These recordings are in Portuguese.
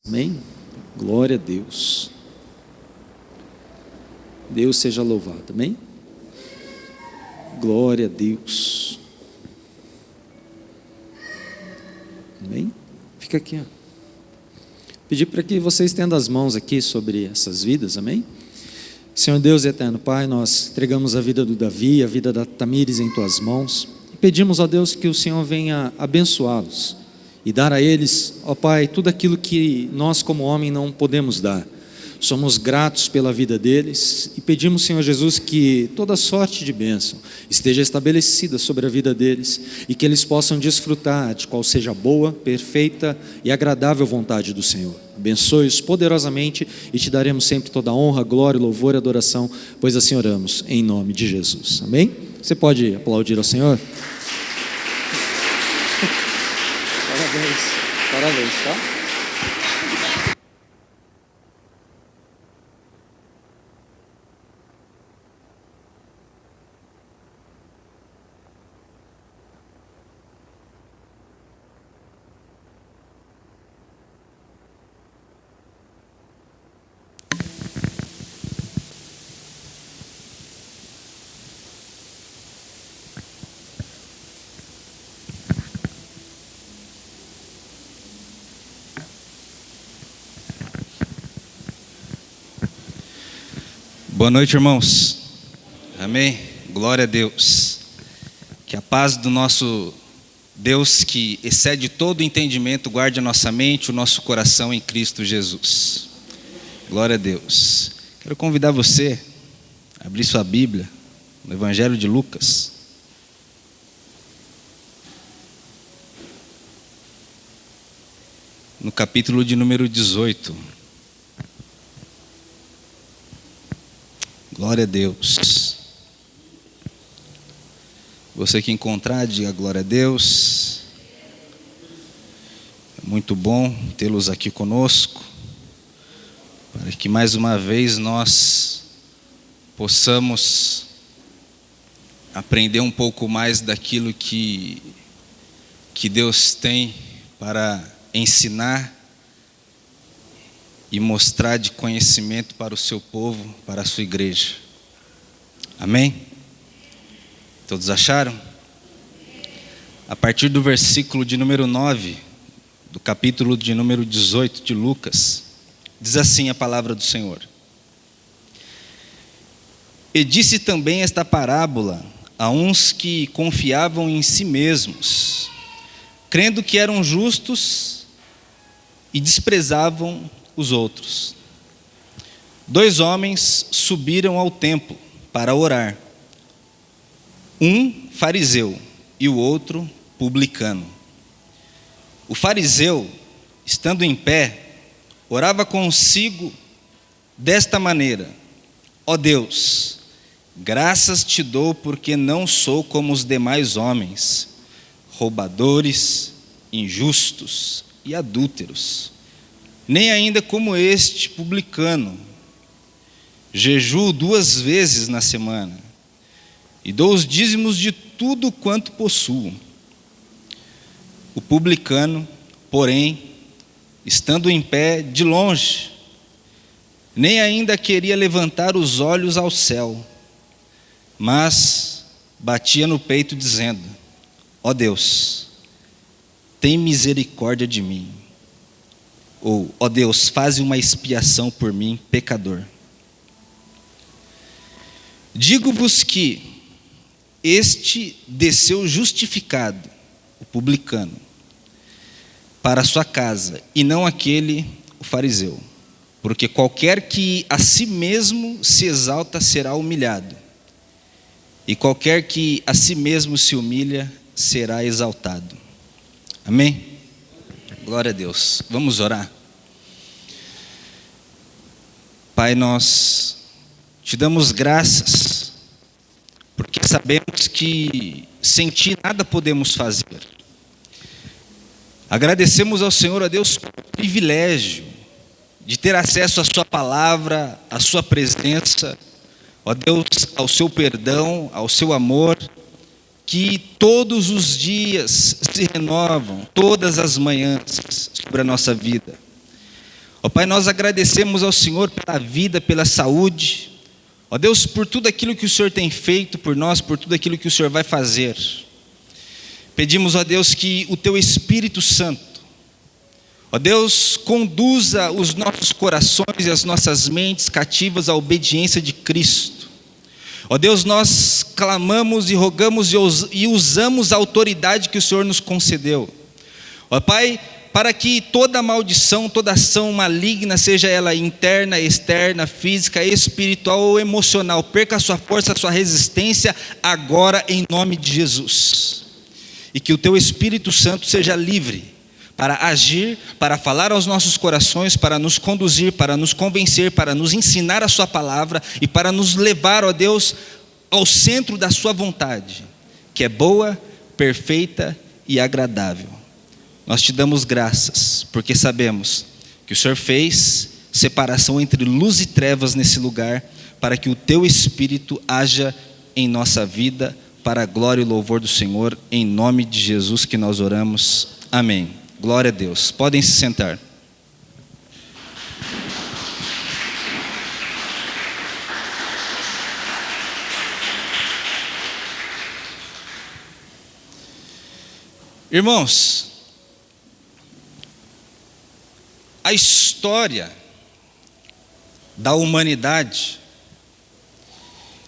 Amém? Glória a Deus. Deus seja louvado, amém? Glória a Deus. Amém? Fica aqui, ó. Pedir para que você estenda as mãos aqui sobre essas vidas, amém? Senhor Deus eterno, Pai, nós entregamos a vida do Davi, a vida da Tamires em Tuas mãos, e pedimos, ó Deus, que o Senhor venha abençoá-los, e dar a eles, ó Pai, tudo aquilo que nós como homem não podemos dar. Somos gratos pela vida deles e pedimos, Senhor Jesus, que toda sorte de bênção esteja estabelecida sobre a vida deles e que eles possam desfrutar de qual seja a boa, perfeita e agradável vontade do Senhor. Abençoe-os poderosamente e te daremos sempre toda a honra, glória, louvor e adoração, pois assim oramos em nome de Jesus. Amém? Você pode aplaudir ao Senhor? Parabéns, parabéns, tá? Boa noite, irmãos. Amém? Glória a Deus. Que a paz do nosso Deus, que excede todo entendimento, guarde a nossa mente, o nosso coração em Cristo Jesus. Glória a Deus. Quero convidar você a abrir sua Bíblia no Evangelho de Lucas. No capítulo de número 18. Glória a Deus. Você que encontrar, diga glória a Deus. É muito bom tê-los aqui conosco, para que mais uma vez nós possamos aprender um pouco mais daquilo que Deus tem para ensinar e mostrar de conhecimento para o seu povo, para a sua igreja. Amém? Todos acharam? A partir do versículo de número 9, do capítulo de número 18 de Lucas, diz assim a palavra do Senhor. E disse também esta parábola a uns que confiavam em si mesmos, crendo que eram justos e desprezavam os outros. 2 homens subiram ao templo para orar, um fariseu e o outro publicano. O fariseu, estando em pé, orava consigo desta maneira: ó Deus, graças te dou porque não sou como os demais homens, roubadores, injustos e adúlteros, nem ainda como este publicano. Jejuo 2 vezes na semana e dou os dízimos de tudo quanto possuo. O publicano, porém, estando em pé de longe, nem ainda queria levantar os olhos ao céu, mas batia no peito dizendo: ó Deus, tem misericórdia de mim. Ou, ó Deus, faze uma expiação por mim, pecador. Digo-vos que este desceu justificado, o publicano, para a sua casa, e não aquele, o fariseu. Porque qualquer que a si mesmo se exalta será humilhado, e qualquer que a si mesmo se humilha será exaltado. Amém? Glória a Deus. Vamos orar. Pai, nós te damos graças, porque sabemos que sem ti nada podemos fazer. Agradecemos ao Senhor, a Deus, pelo privilégio de ter acesso à sua palavra, à sua presença, ó Deus, ao seu perdão, ao seu amor, que todos os dias se renovam, todas as manhãs, sobre sobre a nossa vida. Ó Pai, nós agradecemos ao Senhor pela vida, pela saúde. Ó Deus, por tudo aquilo que o Senhor tem feito por nós, por tudo aquilo que o Senhor vai fazer. Pedimos, ó Deus, que o Teu Espírito Santo, ó Deus, conduza os nossos corações e as nossas mentes cativas à obediência de Cristo. Ó Deus, nós clamamos e rogamos e usamos a autoridade que o Senhor nos concedeu. Ó Pai, para que toda maldição, toda ação maligna, seja ela interna, externa, física, espiritual ou emocional, perca a sua força, a sua resistência agora em nome de Jesus. E que o Teu Espírito Santo seja livre para agir, para falar aos nossos corações, para nos conduzir, para nos convencer, para nos ensinar a Sua palavra e para nos levar, ó Deus, ao centro da Sua vontade, que é boa, perfeita e agradável. Nós Te damos graças, porque sabemos que o Senhor fez separação entre luz e trevas nesse lugar, para que o Teu Espírito haja em nossa vida, para a glória e louvor do Senhor, em nome de Jesus que nós oramos. Amém. Glória a Deus. Podem se sentar. Irmãos, a história da humanidade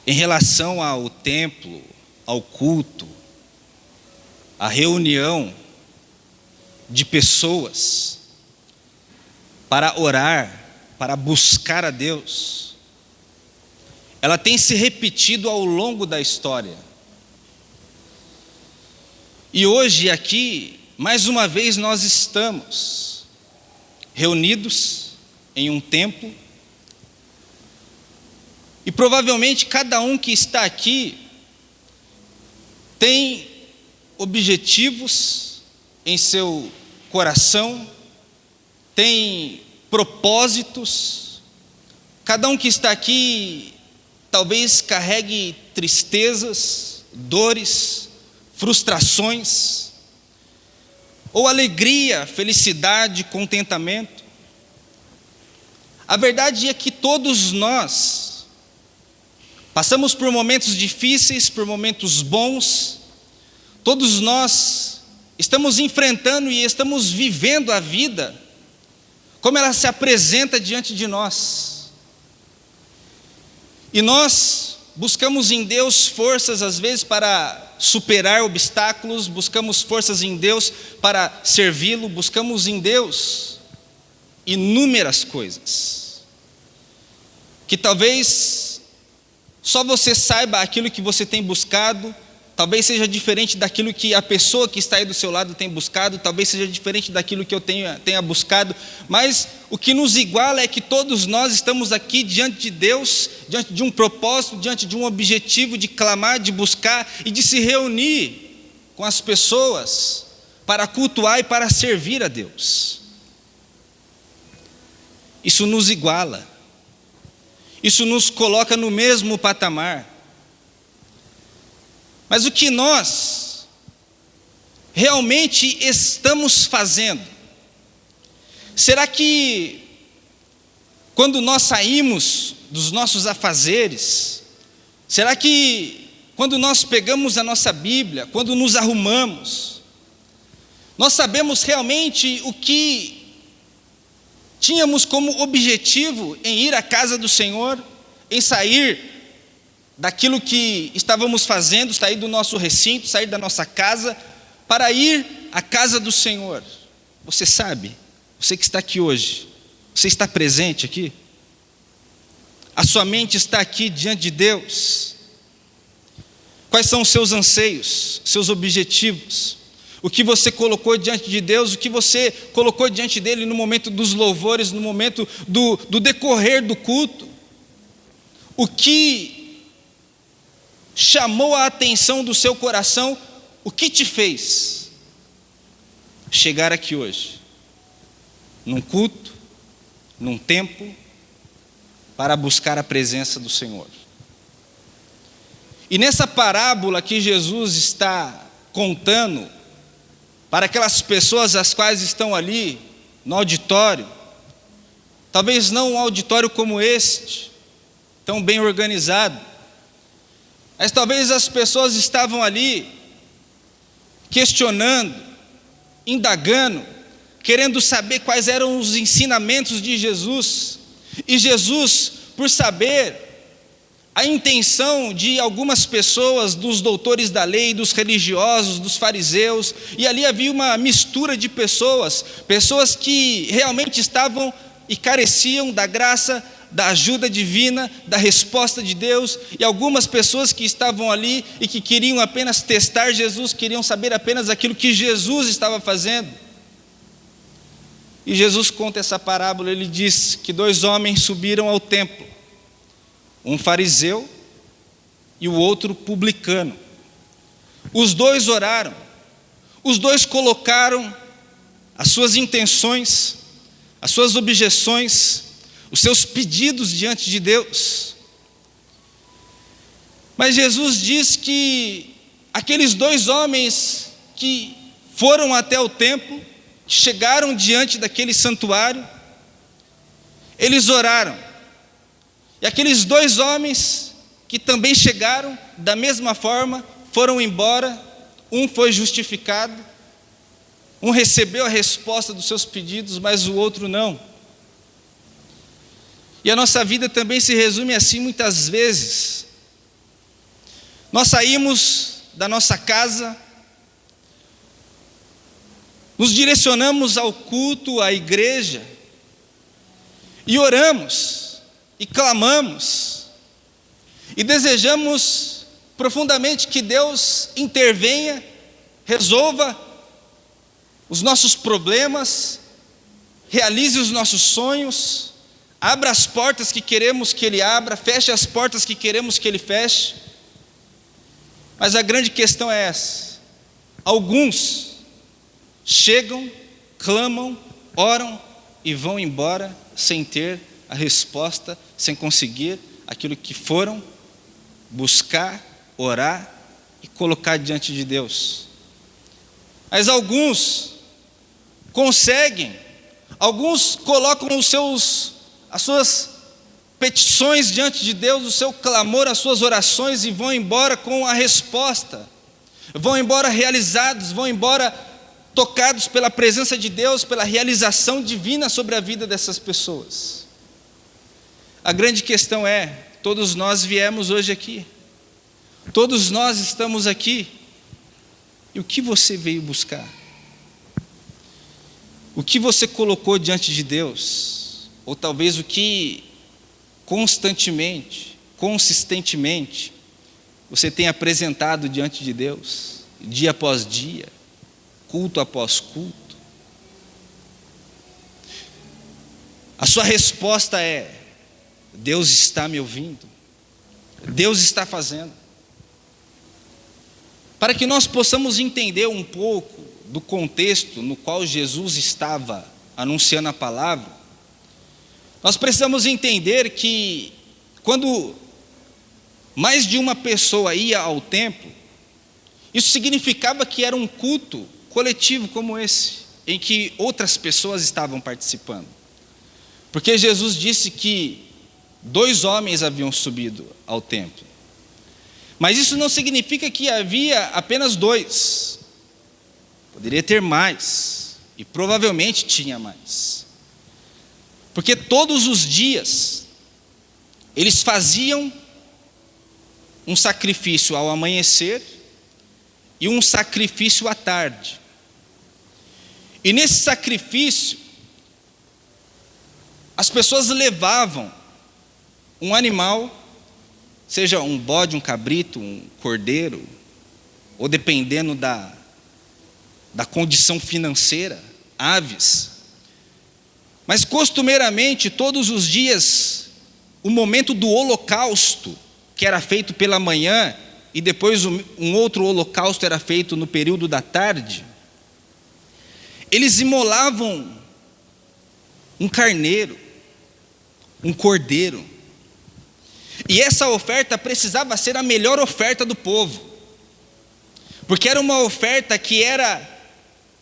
em relação ao templo, ao culto, à reunião de pessoas para orar, para buscar a Deus, ela tem se repetido ao longo da história. E hoje aqui, mais uma vez, nós estamos reunidos em um templo, e provavelmente cada um que está aqui tem objetivos em seu coração, tem propósitos. Cada um que está aqui talvez carregue tristezas, dores, frustrações, ou alegria, felicidade, contentamento. A verdade é que todos nós passamos por momentos difíceis, por momentos bons. Todos nós estamos enfrentando e estamos vivendo a vida como ela se apresenta diante de nós. E nós buscamos em Deus forças, às vezes, para superar obstáculos, buscamos forças em Deus para servi-lo, buscamos em Deus inúmeras coisas, que talvez só você saiba aquilo que você tem buscado, talvez seja diferente daquilo que a pessoa que está aí do seu lado tem buscado, talvez seja diferente daquilo que eu tenha buscado, mas o que nos iguala é que todos nós estamos aqui diante de Deus, diante de um propósito, diante de um objetivo de clamar, de buscar e de se reunir com as pessoas para cultuar e para servir a Deus. Isso nos iguala. Isso nos coloca no mesmo patamar. Mas o que nós realmente estamos fazendo? Será que quando nós saímos dos nossos afazeres, será que quando nós pegamos a nossa Bíblia, quando nos arrumamos, nós sabemos realmente o que tínhamos como objetivo em ir à casa do Senhor, em sair daquilo que estávamos fazendo, sair do nosso recinto, sair da nossa casa, para ir à casa do Senhor? Você sabe, você que está aqui hoje, você está presente aqui? A sua mente está aqui diante de Deus? Quais são os seus anseios, seus objetivos? O que você colocou diante de Deus, o que você colocou diante dele no momento dos louvores, no momento do decorrer do culto? O que chamou a atenção do seu coração? O que te fez chegar aqui hoje? Num culto, num tempo, para buscar a presença do Senhor. E nessa parábola que Jesus está contando para aquelas pessoas as quais estão ali no auditório, talvez não um auditório como este, tão bem organizado, mas talvez as pessoas estavam ali questionando, indagando, querendo saber quais eram os ensinamentos de Jesus. E Jesus, por saber a intenção de algumas pessoas, dos doutores da lei, dos religiosos, dos fariseus, e ali havia uma mistura de pessoas que realmente estavam e careciam da graça, da ajuda divina, da resposta de Deus, e algumas pessoas que estavam ali e que queriam apenas testar Jesus, queriam saber apenas aquilo que Jesus estava fazendo. E Jesus conta essa parábola. Ele diz que 2 homens subiram ao templo, um fariseu e o outro publicano. Os 2 oraram, os 2 colocaram as suas intenções, as suas objeções, os seus pedidos diante de Deus. Mas Jesus diz que aqueles 2 homens que foram até o templo, chegaram diante daquele santuário, eles oraram. E aqueles 2 homens que também chegaram, da mesma forma, foram embora. Um foi justificado, um recebeu a resposta dos seus pedidos, mas o outro não. E a nossa vida também se resume assim muitas vezes. Nós saímos da nossa casa, nos direcionamos ao culto, à igreja, e oramos, e clamamos, e desejamos profundamente que Deus intervenha, resolva os nossos problemas, realize os nossos sonhos, abra as portas que queremos que Ele abra, feche as portas que queremos que Ele feche. Mas a grande questão é essa: alguns chegam, clamam, oram e vão embora sem ter a resposta, sem conseguir aquilo que foram buscar, orar e colocar diante de Deus. Mas alguns conseguem, alguns colocam as suas petições diante de Deus, o seu clamor, as suas orações, e vão embora com a resposta, vão embora realizados, vão embora tocados pela presença de Deus, pela realização divina sobre a vida dessas pessoas. A grande questão é: todos nós viemos hoje aqui, todos nós estamos aqui, e o que você veio buscar? O que você colocou diante de Deus? Ou talvez o que consistentemente, você tem apresentado diante de Deus, dia após dia, culto após culto? A sua resposta é: Deus está me ouvindo, Deus está fazendo. Para que nós possamos entender um pouco do contexto no qual Jesus estava anunciando a palavra, nós precisamos entender que quando mais de uma pessoa ia ao templo, isso significava que era um culto coletivo como esse, em que outras pessoas estavam participando. Porque Jesus disse que 2 homens haviam subido ao templo. Mas isso não significa que havia apenas 2. Poderia ter mais, e provavelmente tinha mais. Porque todos os dias eles faziam um sacrifício ao amanhecer e um sacrifício à tarde. E nesse sacrifício, as pessoas levavam um animal, seja um bode, um cabrito, um cordeiro, ou dependendo da condição financeira, aves. Mas costumeiramente, todos os dias, o momento do holocausto, que era feito pela manhã, e depois um outro holocausto era feito no período da tarde, eles imolavam um carneiro, um cordeiro, e essa oferta precisava ser a melhor oferta do povo, porque era uma oferta que era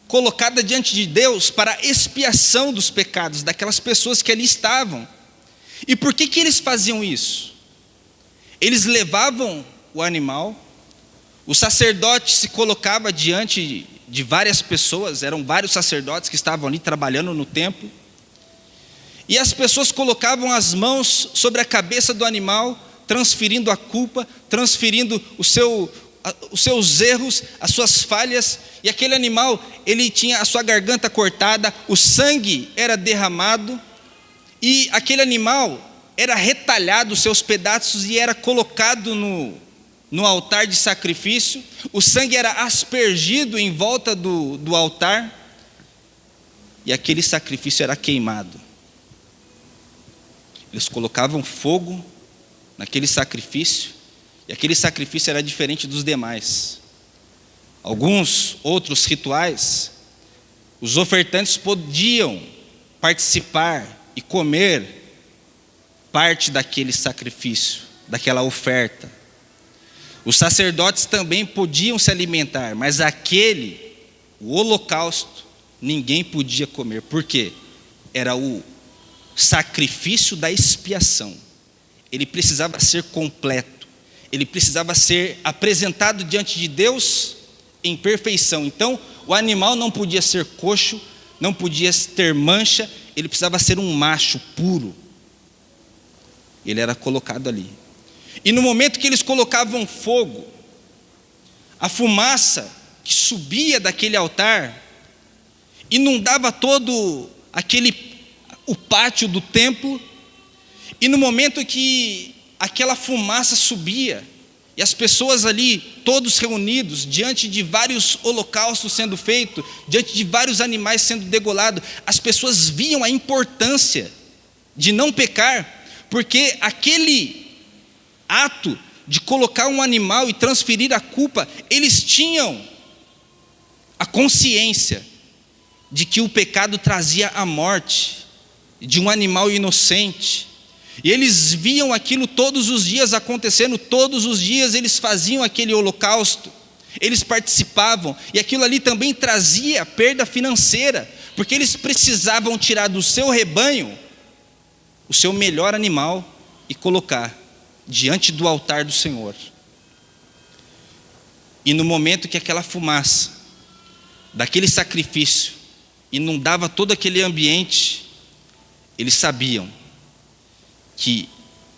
colocada diante de Deus para expiação dos pecados daquelas pessoas que ali estavam. E por que eles faziam isso? Eles levavam o animal, o sacerdote se colocava diante de várias pessoas, eram vários sacerdotes que estavam ali trabalhando no templo, e as pessoas colocavam as mãos sobre a cabeça do animal, transferindo a culpa, transferindo os seus erros, as suas falhas, e aquele animal, ele tinha a sua garganta cortada, o sangue era derramado, e aquele animal era retalhado, os seus pedaços, e era colocado no altar de sacrifício, o sangue era aspergido em volta do altar, e aquele sacrifício era queimado. Eles colocavam fogo naquele sacrifício, e aquele sacrifício era diferente dos demais. Alguns outros rituais, os ofertantes podiam participar e comer parte daquele sacrifício, daquela oferta. Os sacerdotes também podiam se alimentar, mas o holocausto, ninguém podia comer. Por quê? Era o sacrifício da expiação. Ele precisava ser completo, ele precisava ser apresentado diante de Deus em perfeição. Então, o animal não podia ser coxo, não podia ter mancha, ele precisava ser um macho puro. Ele era colocado ali. E no momento que eles colocavam fogo, a fumaça que subia daquele altar inundava todo o pátio do templo, e no momento que aquela fumaça subia, e as pessoas ali, todos reunidos, diante de vários holocaustos sendo feitos, diante de vários animais sendo degolados, as pessoas viam a importância de não pecar, porque aquele ato de colocar um animal e transferir a culpa, eles tinham a consciência de que o pecado trazia a morte de um animal inocente, e eles viam aquilo todos os dias acontecendo, todos os dias eles faziam aquele holocausto, eles participavam, e aquilo ali também trazia perda financeira, porque eles precisavam tirar do seu rebanho o seu melhor animal e colocar diante do altar do Senhor. E no momento que aquela fumaça daquele sacrifício inundava todo aquele ambiente, eles sabiam que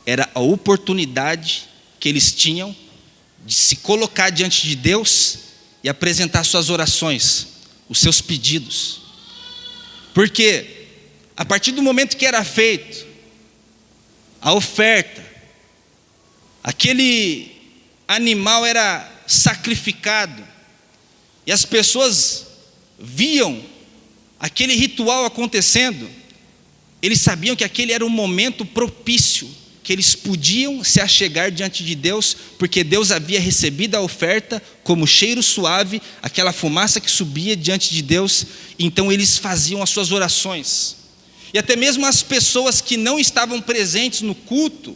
era a oportunidade que eles tinham de se colocar diante de Deus e apresentar suas orações, os seus pedidos. Porque a partir do momento que era feito a oferta, aquele animal era sacrificado, e as pessoas viam aquele ritual acontecendo, eles sabiam que aquele era um momento propício, que eles podiam se achegar diante de Deus, porque Deus havia recebido a oferta como cheiro suave, aquela fumaça que subia diante de Deus, então eles faziam as suas orações. E até mesmo as pessoas que não estavam presentes no culto,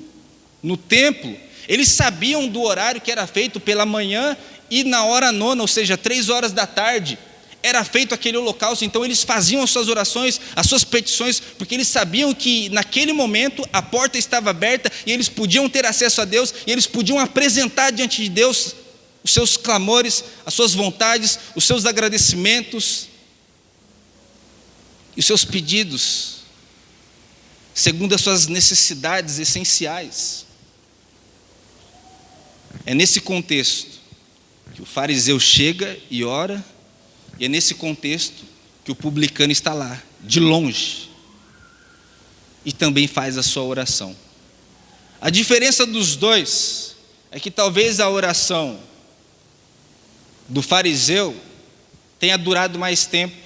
no templo, eles sabiam do horário que era feito pela manhã, e na hora nona, ou seja, 3 horas da tarde, era feito aquele holocausto. Então eles faziam as suas orações, as suas petições, porque eles sabiam que naquele momento a porta estava aberta, e eles podiam ter acesso a Deus, e eles podiam apresentar diante de Deus os seus clamores, as suas vontades, os seus agradecimentos e os seus pedidos, segundo as suas necessidades essenciais. É nesse contexto que o fariseu chega e ora, e é nesse contexto que o publicano está lá, de longe, e também faz a sua oração. A diferença dos dois é que talvez a oração do fariseu tenha durado mais tempo,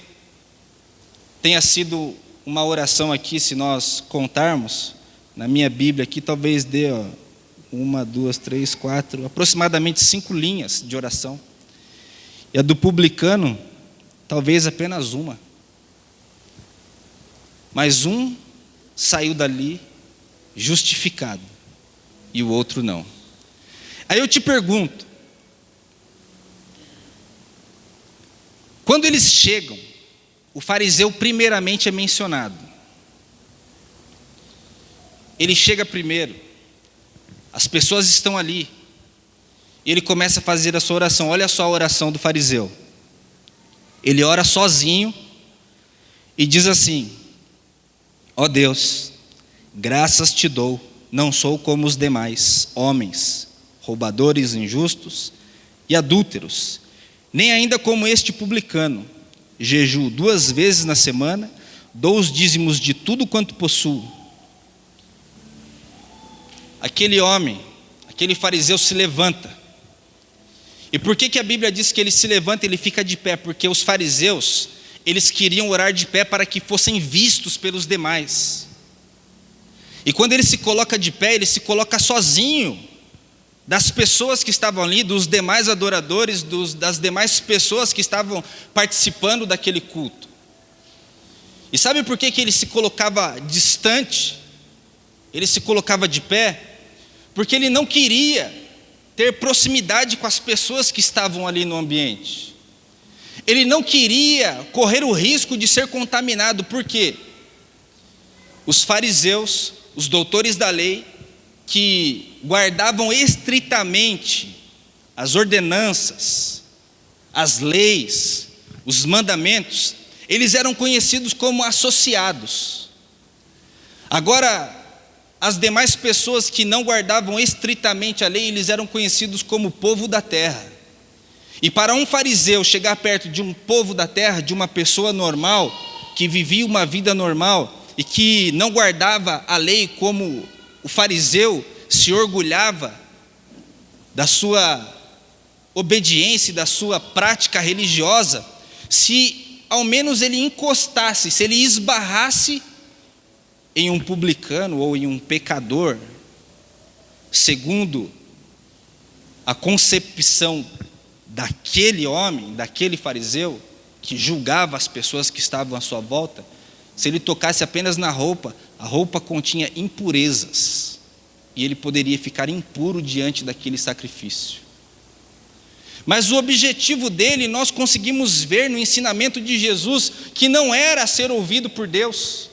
tenha sido uma oração aqui, se nós contarmos, na minha Bíblia aqui, talvez dê 1, 2, 3, 4, aproximadamente 5 linhas de oração. E a do publicano, talvez apenas uma. Mas um saiu dali justificado e o outro não. Aí eu te pergunto, Quando eles chegam, o fariseu primeiramente é mencionado. Ele chega primeiro, as pessoas estão ali, e ele começa a fazer a sua oração. Olha só a oração do fariseu. Ele ora sozinho e diz assim: ó Deus, graças te dou, não sou como os demais homens, roubadores, injustos e adúlteros, nem ainda como este publicano. Jejuo 2 vezes na semana, dou os dízimos de tudo quanto possuo. Aquele homem, aquele fariseu se levanta. E por que a Bíblia diz que ele se levanta e ele fica de pé? Porque os fariseus, eles queriam orar de pé para que fossem vistos pelos demais. E quando ele se coloca de pé, ele se coloca sozinho das pessoas que estavam ali, dos demais adoradores, das demais pessoas que estavam participando daquele culto. E sabe por que ele se colocava distante? Ele se colocava de pé? Porque ele não queria ter proximidade com as pessoas que estavam ali no ambiente. Ele não queria correr o risco de ser contaminado. Por quê? Os fariseus, os doutores da lei, que guardavam estritamente as ordenanças, as leis, os mandamentos, eles eram conhecidos como associados. Agora, as demais pessoas que não guardavam estritamente a lei, eles eram conhecidos como povo da terra. E para um fariseu chegar perto de um povo da terra, de uma pessoa normal, que vivia uma vida normal e que não guardava a lei como o fariseu se orgulhava da sua obediência, da sua prática religiosa, se ao menos ele encostasse, se ele esbarrasse em um publicano ou em um pecador, segundo a concepção daquele homem, daquele fariseu, que julgava as pessoas que estavam à sua volta, se ele tocasse apenas na roupa, a roupa continha impurezas, e ele poderia ficar impuro diante daquele sacrifício. Mas o objetivo dele, nós conseguimos ver no ensinamento de Jesus, que não era ser ouvido por Deus.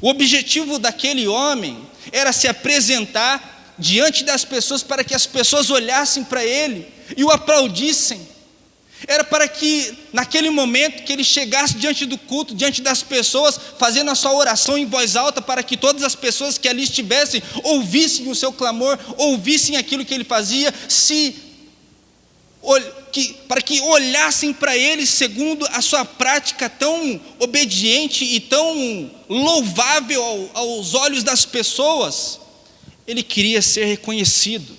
O objetivo daquele homem era se apresentar diante das pessoas para que as pessoas olhassem para ele e o aplaudissem. Era para que naquele momento que ele chegasse diante do culto, diante das pessoas, fazendo a sua oração em voz alta, para que todas as pessoas que ali estivessem ouvissem o seu clamor, ouvissem aquilo que ele fazia, para que olhassem para ele segundo a sua prática tão obediente e tão louvável aos olhos das pessoas. Ele queria ser reconhecido,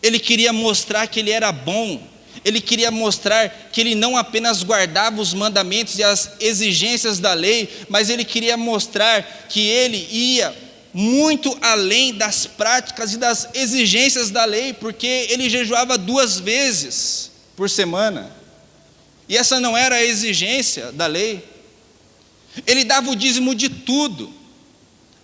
ele queria mostrar que ele era bom, ele queria mostrar que ele não apenas guardava os mandamentos e as exigências da lei, mas ele queria mostrar que ele ia muito além das práticas e das exigências da lei, porque ele jejuava 2 vezes por semana, e essa não era a exigência da lei. Ele dava o dízimo de tudo.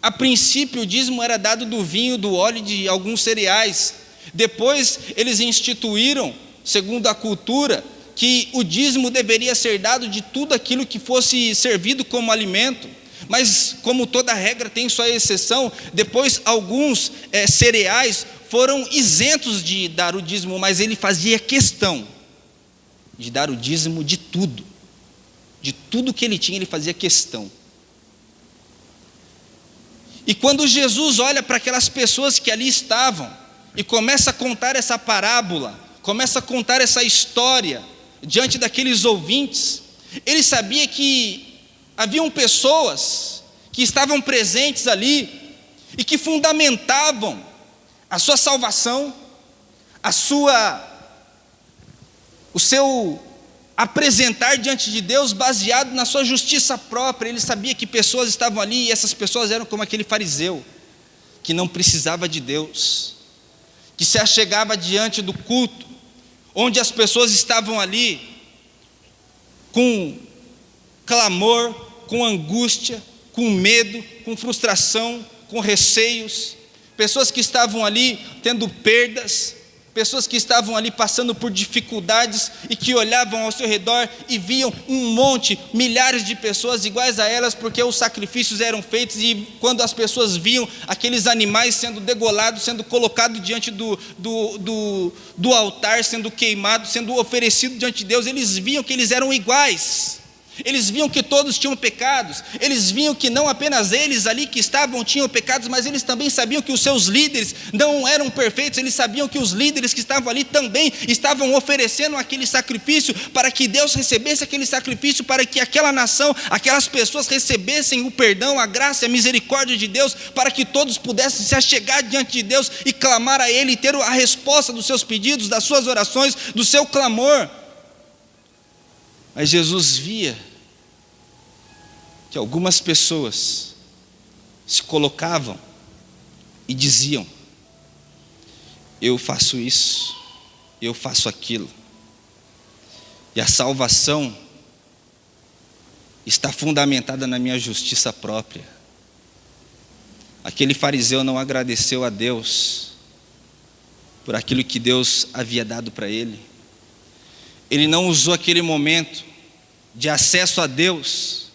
A princípio o dízimo era dado do vinho, do óleo e de alguns cereais. Depois eles instituíram, segundo a cultura, que o dízimo deveria ser dado de tudo aquilo que fosse servido como alimento. Mas como toda regra tem sua exceção, depois alguns cereais foram isentos de dar o dízimo, mas ele fazia questão de dar o dízimo de tudo que ele tinha, ele fazia questão. E quando Jesus olha para aquelas pessoas que ali estavam e começa a contar essa parábola, começa a contar essa história diante daqueles ouvintes, ele sabia que haviam pessoas que estavam presentes ali e que fundamentavam a sua salvação, o seu apresentar diante de Deus baseado na sua justiça própria. Ele sabia que pessoas estavam ali e essas pessoas eram como aquele fariseu que não precisava de Deus, que se achegava diante do culto, onde as pessoas estavam ali com clamor, com angústia, com medo, com frustração, com receios, pessoas que estavam ali tendo perdas, pessoas que estavam ali passando por dificuldades e que olhavam ao seu redor e viam um monte, milhares de pessoas iguais a elas, porque os sacrifícios eram feitos, e quando as pessoas viam aqueles animais sendo degolados, sendo colocados diante do altar, sendo queimados, sendo oferecidos diante de Deus, eles viam que eles eram iguais. Eles viam que todos tinham pecados, eles viam que não apenas eles ali que estavam tinham pecados, mas eles também sabiam que os seus líderes não eram perfeitos, eles sabiam que os líderes que estavam ali também estavam oferecendo aquele sacrifício para que Deus recebesse aquele sacrifício, para que aquela nação, aquelas pessoas recebessem o perdão, a graça e a misericórdia de Deus, para que todos pudessem se achegar diante de Deus e clamar a Ele, e ter a resposta dos seus pedidos, das suas orações, do seu clamor. Mas Jesus via que algumas pessoas se colocavam e diziam: eu faço isso, eu faço aquilo, e a salvação está fundamentada na minha justiça própria. Aquele fariseu não agradeceu a Deus por aquilo que Deus havia dado para ele. Ele não usou aquele momento de acesso a Deus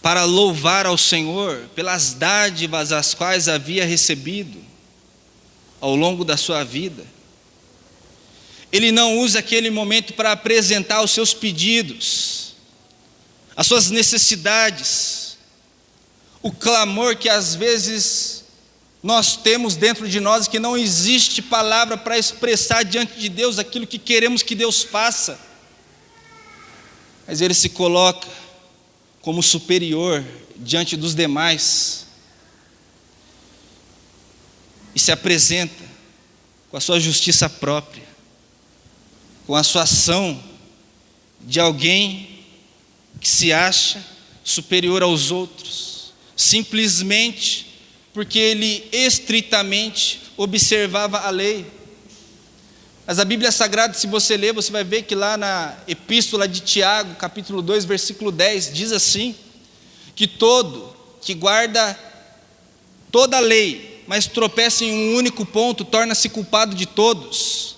para louvar ao Senhor pelas dádivas as quais havia recebido ao longo da sua vida. Ele não usa aquele momento para apresentar os seus pedidos, as suas necessidades, o clamor que às vezes nós temos dentro de nós, que não existe palavra para expressar diante de Deus aquilo que queremos que Deus faça. Mas ele se coloca como superior diante dos demais e se apresenta com a sua justiça própria, com a sua ação de alguém que se acha superior aos outros, simplesmente porque ele estritamente observava a lei. Mas a Bíblia Sagrada, se você ler, você vai ver que lá na Epístola de Tiago, capítulo 2, versículo 10, diz assim: que todo que guarda toda a lei, mas tropeça em um único ponto, torna-se culpado de todos.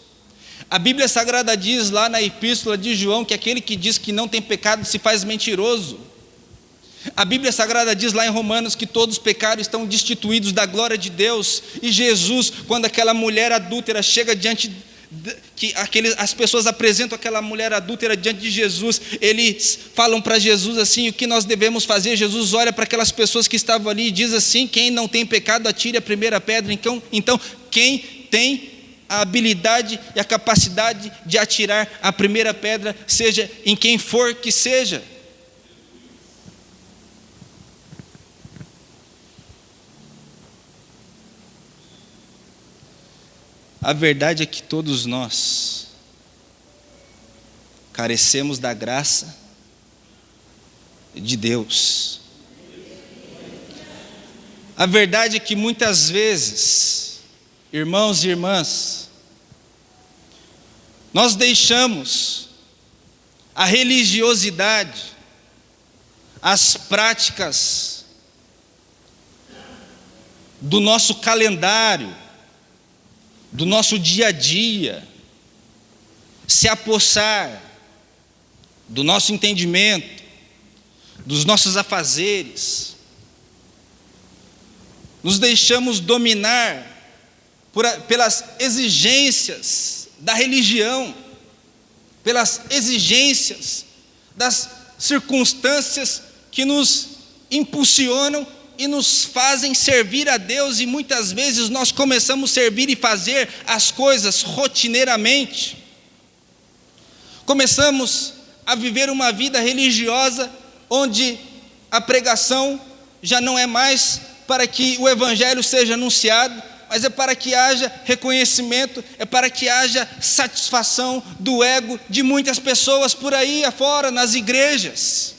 A Bíblia Sagrada diz lá na Epístola de João que aquele que diz que não tem pecado se faz mentiroso. A Bíblia Sagrada diz lá em Romanos que todos pecaram e estão destituídos da glória de Deus. E Jesus, quando aquela mulher adúltera chega diante as pessoas apresentam aquela mulher adúltera diante de Jesus, eles falam para Jesus assim: o que nós devemos fazer? Jesus olha para aquelas pessoas que estavam ali e diz assim: quem não tem pecado, atire a primeira pedra. Então quem tem a habilidade e a capacidade de atirar a primeira pedra, seja em quem for que seja. A verdade é que todos nós carecemos da graça de Deus. A verdade é que muitas vezes, irmãos e irmãs, nós deixamos a religiosidade, as práticas do nosso calendário, do nosso dia a dia, se apossar do nosso entendimento, dos nossos afazeres. Nos deixamos dominar pelas exigências da religião, pelas exigências das circunstâncias que nos impulsionam e nos fazem servir a Deus, e muitas vezes nós começamos a servir e fazer as coisas rotineiramente. Começamos a viver uma vida religiosa onde a pregação já não é mais para que o evangelho seja anunciado, mas é para que haja reconhecimento, é para que haja satisfação do ego de muitas pessoas por aí afora, nas igrejas.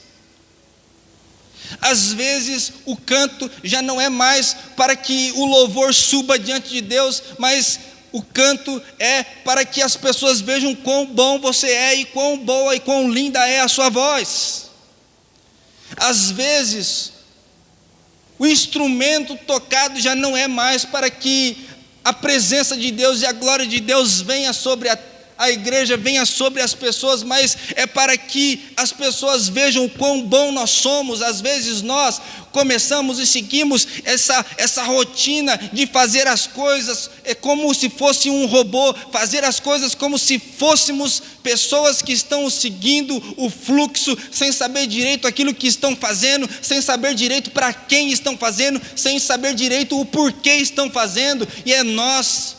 Às vezes o canto já não é mais para que o louvor suba diante de Deus, mas o canto é para que as pessoas vejam quão bom você é, e quão boa e quão linda é a sua voz. Às vezes o instrumento tocado já não é mais para que a presença de Deus e a glória de Deus venha sobre a igreja, venha sobre as pessoas, mas é para que as pessoas vejam o quão bom nós somos. Às vezes nós começamos e seguimos essa rotina de fazer as coisas como se fosse um robô, fazer as coisas como se fôssemos pessoas que estão seguindo o fluxo, sem saber direito aquilo que estão fazendo, sem saber direito para quem estão fazendo, sem saber direito o porquê estão fazendo. E é nós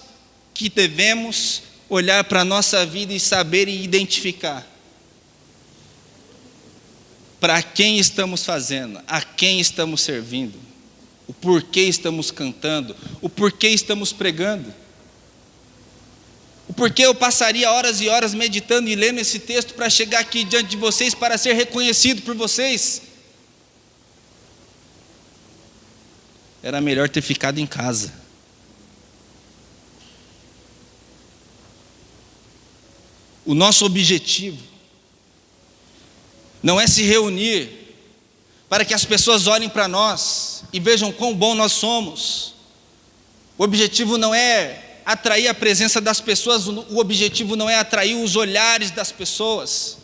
que devemos olhar para a nossa vida e saber e identificar para quem estamos fazendo, a quem estamos servindo, o porquê estamos cantando, o porquê estamos pregando, o porquê eu passaria horas e horas meditando e lendo esse texto para chegar aqui diante de vocês, para ser reconhecido por vocês. Era melhor ter ficado em casa. O nosso objetivo não é se reunir para que as pessoas olhem para nós e vejam quão bom nós somos. O objetivo não é atrair a presença das pessoas, o objetivo não é atrair os olhares das pessoas.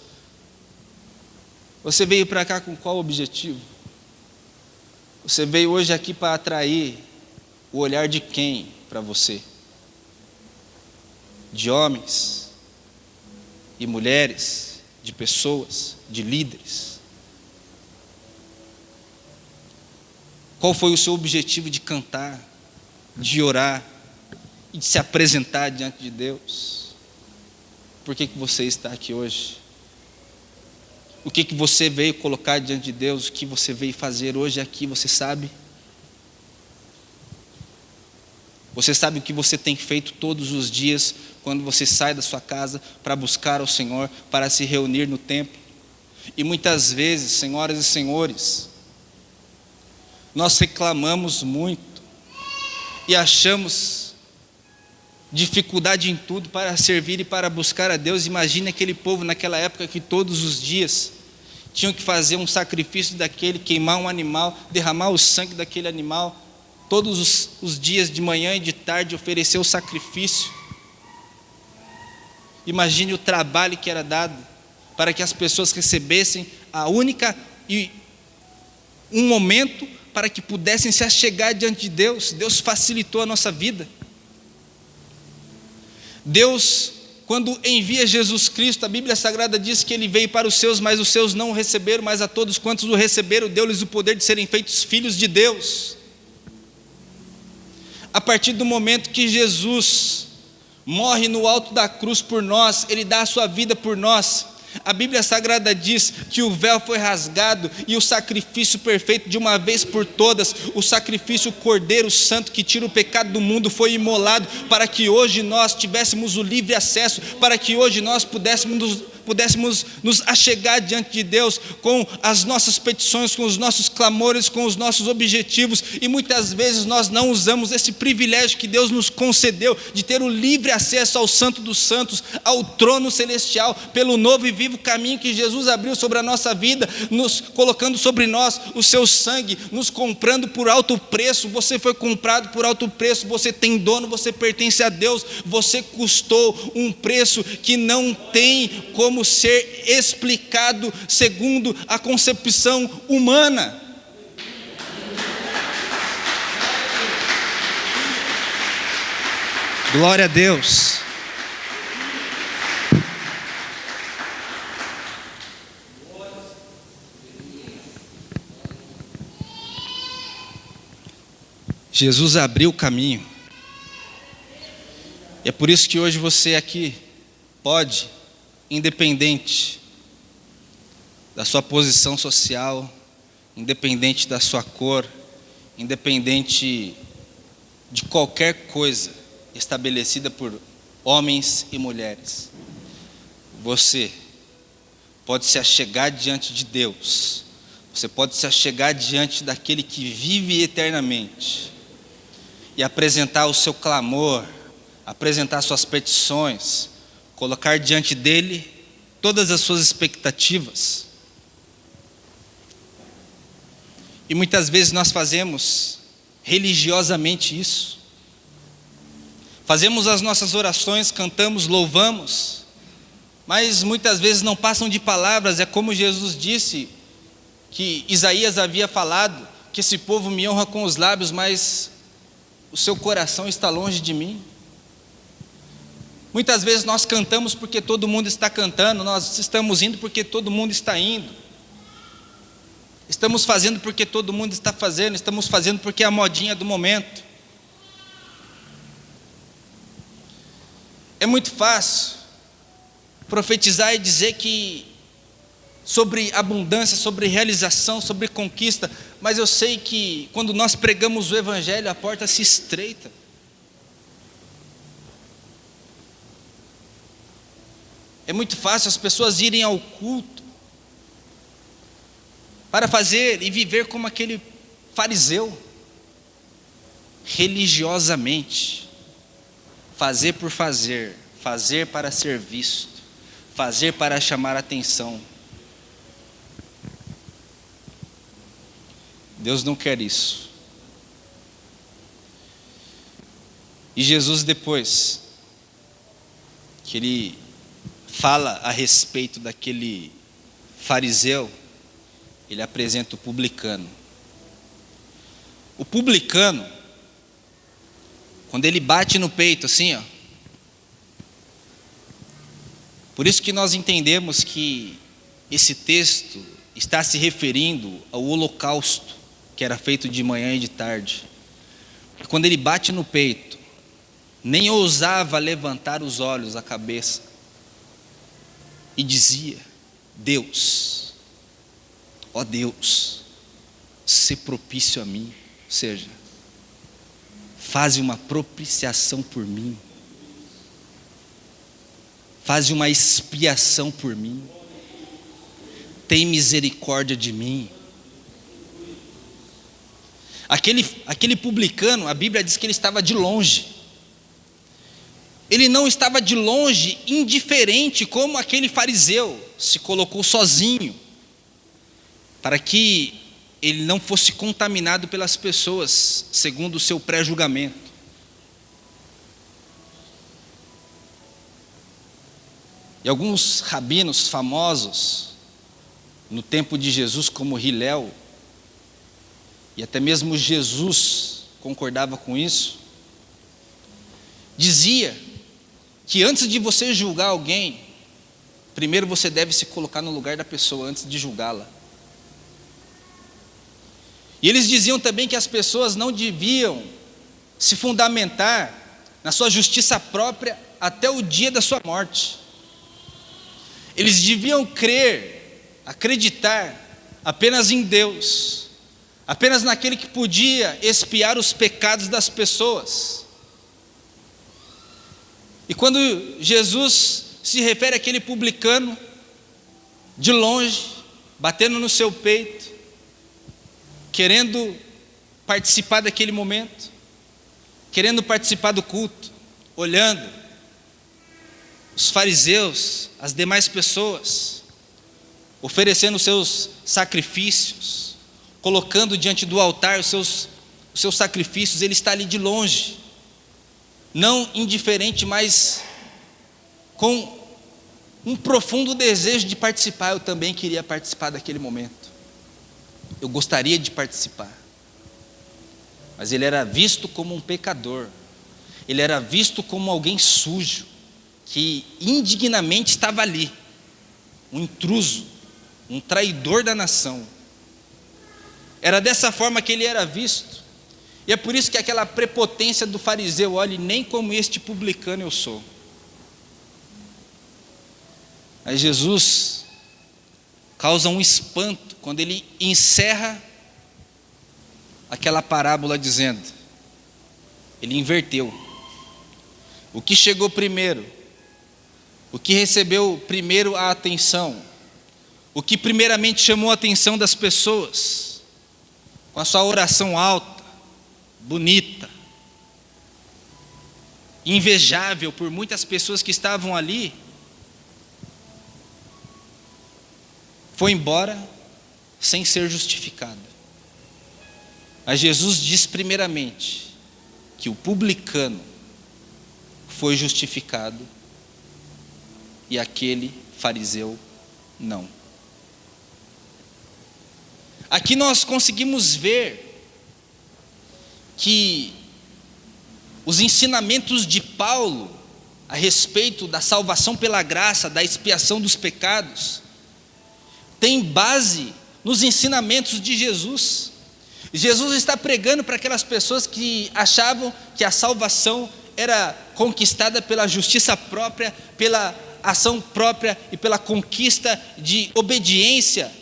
Você veio para cá com qual objetivo? Você veio hoje aqui para atrair o olhar de quem para você? De homens e mulheres, de pessoas, de líderes? Qual foi o seu objetivo de cantar, de orar e de se apresentar diante de Deus? Por que você está aqui hoje? O que você veio colocar diante de Deus? O que você veio fazer hoje aqui, você sabe? Você sabe o que você tem feito todos os dias quando você sai da sua casa para buscar ao Senhor, para se reunir no templo? E muitas vezes, senhoras e senhores, nós reclamamos muito e achamos dificuldade em tudo para servir e para buscar a Deus. Imagine aquele povo naquela época que todos os dias tinham que fazer um sacrifício daquele, queimar um animal, derramar o sangue daquele animal, todos os dias de manhã e de tarde oferecer o sacrifício. Imagine o trabalho que era dado para que as pessoas recebessem um momento para que pudessem se achegar diante de Deus. Deus facilitou a nossa vida. Deus, quando envia Jesus Cristo, a Bíblia Sagrada diz que Ele veio para os seus, mas os seus não o receberam, mas a todos quantos o receberam, deu-lhes o poder de serem feitos filhos de Deus. A partir do momento que Jesus morre no alto da cruz por nós, Ele dá a sua vida por nós. A Bíblia Sagrada diz que o véu foi rasgado e o sacrifício perfeito de uma vez por todas, o sacrifício Cordeiro Santo que tira o pecado do mundo foi imolado para que hoje nós tivéssemos o livre acesso, para que hoje nós pudéssemos nos achegar diante de Deus com as nossas petições, com os nossos clamores, com os nossos objetivos. E muitas vezes nós não usamos esse privilégio que Deus nos concedeu de ter o livre acesso ao Santo dos Santos, ao trono celestial, pelo novo e vivo caminho que Jesus abriu sobre a nossa vida, nos colocando sobre nós o seu sangue, nos comprando por alto preço. Você foi comprado por alto preço, você tem dono, você pertence a Deus, você custou um preço que não tem como ser explicado segundo a concepção humana. Glória a Deus. Jesus abriu o caminho. E é por isso que hoje você aqui pode, independente da sua posição social, independente da sua cor, independente de qualquer coisa estabelecida por homens e mulheres, você pode se achegar diante de Deus, você pode se achegar diante daquele que vive eternamente e apresentar o seu clamor, apresentar suas petições, colocar diante dele todas as suas expectativas. E muitas vezes nós fazemos religiosamente isso. Fazemos as nossas orações, cantamos, louvamos, mas muitas vezes não passam de palavras. É como Jesus disse, que Isaías havia falado, que esse povo me honra com os lábios, mas o seu coração está longe de mim. Muitas vezes nós cantamos porque todo mundo está cantando, nós estamos indo porque todo mundo está indo, estamos fazendo porque todo mundo está fazendo, estamos fazendo porque é a modinha do momento. É muito fácil profetizar e dizer que sobre abundância, sobre realização, sobre conquista, mas eu sei que quando nós pregamos o Evangelho, a porta se estreita. É muito fácil as pessoas irem ao culto para fazer e viver como aquele fariseu, religiosamente, fazer por fazer, fazer para ser visto, fazer para chamar atenção. Deus não quer isso. E Jesus, depois que ele fala a respeito daquele fariseu, ele apresenta o publicano. O publicano, quando ele bate no peito assim, ó, por isso que nós entendemos que esse texto está se referindo ao holocausto que era feito de manhã e de tarde. Quando ele bate no peito, nem ousava levantar os olhos, a cabeça, e dizia: Deus, ó Deus, se propício a mim, ou seja, faze uma propiciação por mim, faze uma expiação por mim, tem misericórdia de mim. Aquele publicano, a Bíblia diz que ele estava de longe. Ele não estava de longe indiferente como aquele fariseu, se colocou sozinho, para que ele não fosse contaminado pelas pessoas, segundo o seu pré-julgamento. E alguns rabinos famosos, no tempo de Jesus, como Hilel, e até mesmo Jesus concordava com isso, dizia que antes de você julgar alguém, primeiro você deve se colocar no lugar da pessoa antes de julgá-la. E eles diziam também que as pessoas não deviam se fundamentar na sua justiça própria até o dia da sua morte. Eles deviam crer, acreditar apenas em Deus, apenas naquele que podia expiar os pecados das pessoas. E quando Jesus se refere àquele publicano, de longe, batendo no seu peito, querendo participar daquele momento, querendo participar do culto, olhando os fariseus, as demais pessoas, oferecendo os seus sacrifícios, colocando diante do altar os seus sacrifícios, ele está ali de longe, não indiferente, mas com um profundo desejo de participar. Eu também queria participar daquele momento, eu gostaria de participar, mas ele era visto como um pecador, ele era visto como alguém sujo, que indignamente estava ali, um intruso, um traidor da nação. Era dessa forma que ele era visto, e é por isso que aquela prepotência do fariseu: olhe, nem como este publicano eu sou. Mas Jesus causa um espanto quando ele encerra aquela parábola dizendo, ele inverteu. O que chegou primeiro, o que recebeu primeiro a atenção, o que primeiramente chamou a atenção das pessoas, com a sua oração alta, bonita, invejável por muitas pessoas que estavam ali, foi embora sem ser justificado. Mas Jesus diz primeiramente que o publicano foi justificado e aquele fariseu não. Aqui nós conseguimos ver que os ensinamentos de Paulo a respeito da salvação pela graça, da expiação dos pecados, têm base nos ensinamentos de Jesus. Jesus está pregando para aquelas pessoas que achavam que a salvação era conquistada pela justiça própria, pela ação própria e pela conquista de obediência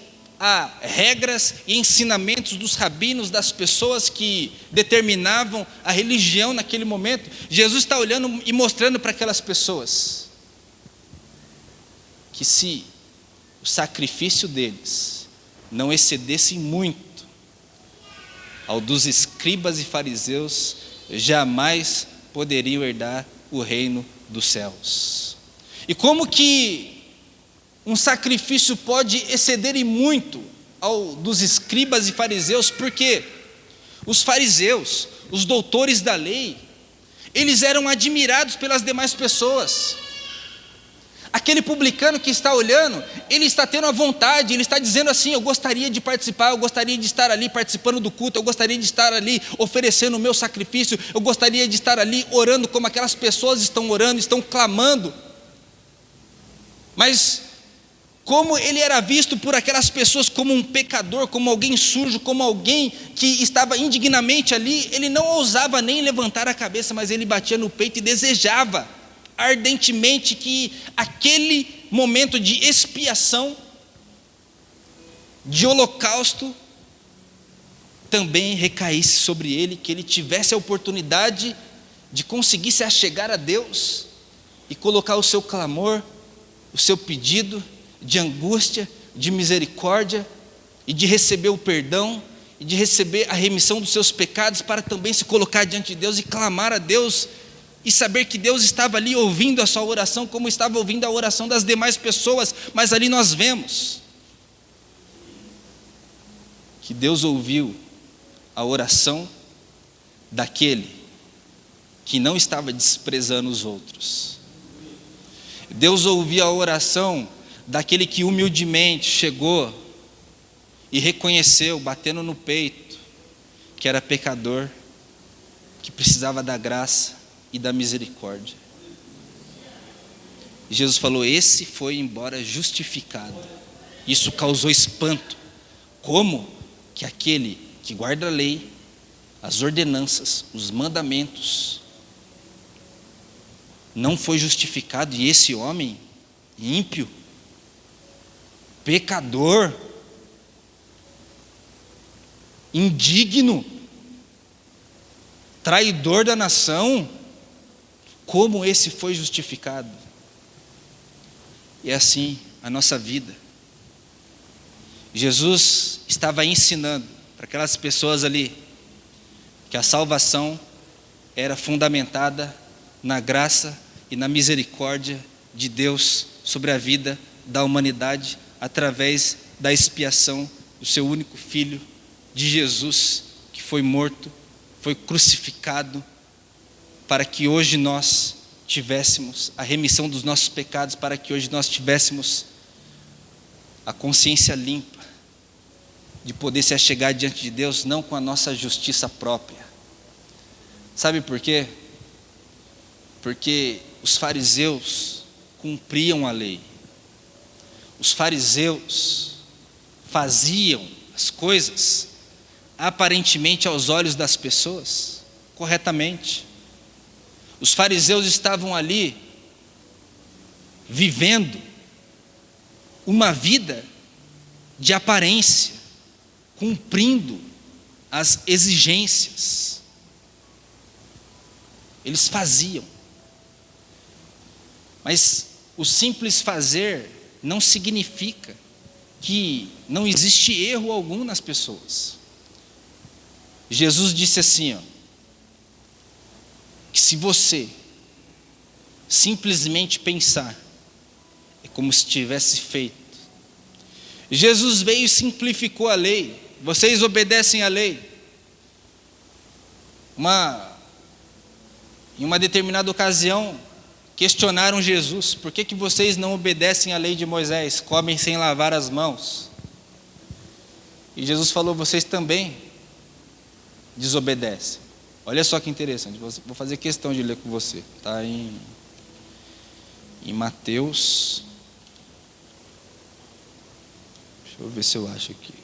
a regras e ensinamentos dos rabinos, das pessoas que determinavam a religião naquele momento. Jesus está olhando e mostrando para aquelas pessoas que se o sacrifício deles não excedesse muito ao dos escribas e fariseus, jamais poderiam herdar o reino dos céus. E como que um sacrifício pode exceder e muito ao dos escribas e fariseus? Porque os fariseus, os doutores da lei, eles eram admirados pelas demais pessoas. Aquele publicano que está olhando, ele está tendo a vontade, ele está dizendo assim: eu gostaria de participar, eu gostaria de estar ali participando do culto, eu gostaria de estar ali oferecendo o meu sacrifício, eu gostaria de estar ali orando como aquelas pessoas estão orando, estão clamando. Mas como ele era visto por aquelas pessoas como um pecador, como alguém sujo, como alguém que estava indignamente ali, ele não ousava nem levantar a cabeça, mas ele batia no peito e desejava ardentemente que aquele momento de expiação, de holocausto, também recaísse sobre ele, que ele tivesse a oportunidade de conseguir se achegar a Deus e colocar o seu clamor, o seu pedido de angústia, de misericórdia, e de receber o perdão, e de receber a remissão dos seus pecados, para também se colocar diante de Deus e clamar a Deus, e saber que Deus estava ali ouvindo a sua oração, como estava ouvindo a oração das demais pessoas. Mas ali nós vemos que Deus ouviu a oração daquele que não estava desprezando os outros. Deus ouviu a oração daquele que humildemente chegou e reconheceu, batendo no peito, que era pecador, que precisava da graça e da misericórdia. E Jesus falou: esse foi embora justificado. Isso causou espanto. Como que aquele que guarda a lei, as ordenanças, os mandamentos, não foi justificado, e esse homem ímpio, pecador, indigno, traidor da nação, como esse foi justificado? E é assim a nossa vida. Jesus estava ensinando para aquelas pessoas ali que a salvação era fundamentada na graça e na misericórdia de Deus sobre a vida da humanidade, através da expiação do seu único Filho, de Jesus, que foi morto, foi crucificado, para que hoje nós tivéssemos a remissão dos nossos pecados, para que hoje nós tivéssemos a consciência limpa, de poder se achegar diante de Deus, não com a nossa justiça própria. Sabe por quê? Porque os fariseus cumpriam a lei. Os fariseus faziam as coisas aparentemente aos olhos das pessoas corretamente. Os fariseus estavam ali vivendo uma vida de aparência, cumprindo as exigências. Eles faziam. Mas o simples fazer não significa que não existe erro algum nas pessoas. Jesus disse assim, que se você simplesmente pensar, é como se tivesse feito. Jesus veio e simplificou a lei. Vocês obedecem à lei. Em uma determinada ocasião, questionaram Jesus: por que vocês não obedecem à lei de Moisés, comem sem lavar as mãos? E Jesus falou: vocês também desobedecem. Olha só que interessante, vou fazer questão de ler com você. Está em Mateus. Deixa eu ver se eu acho aqui.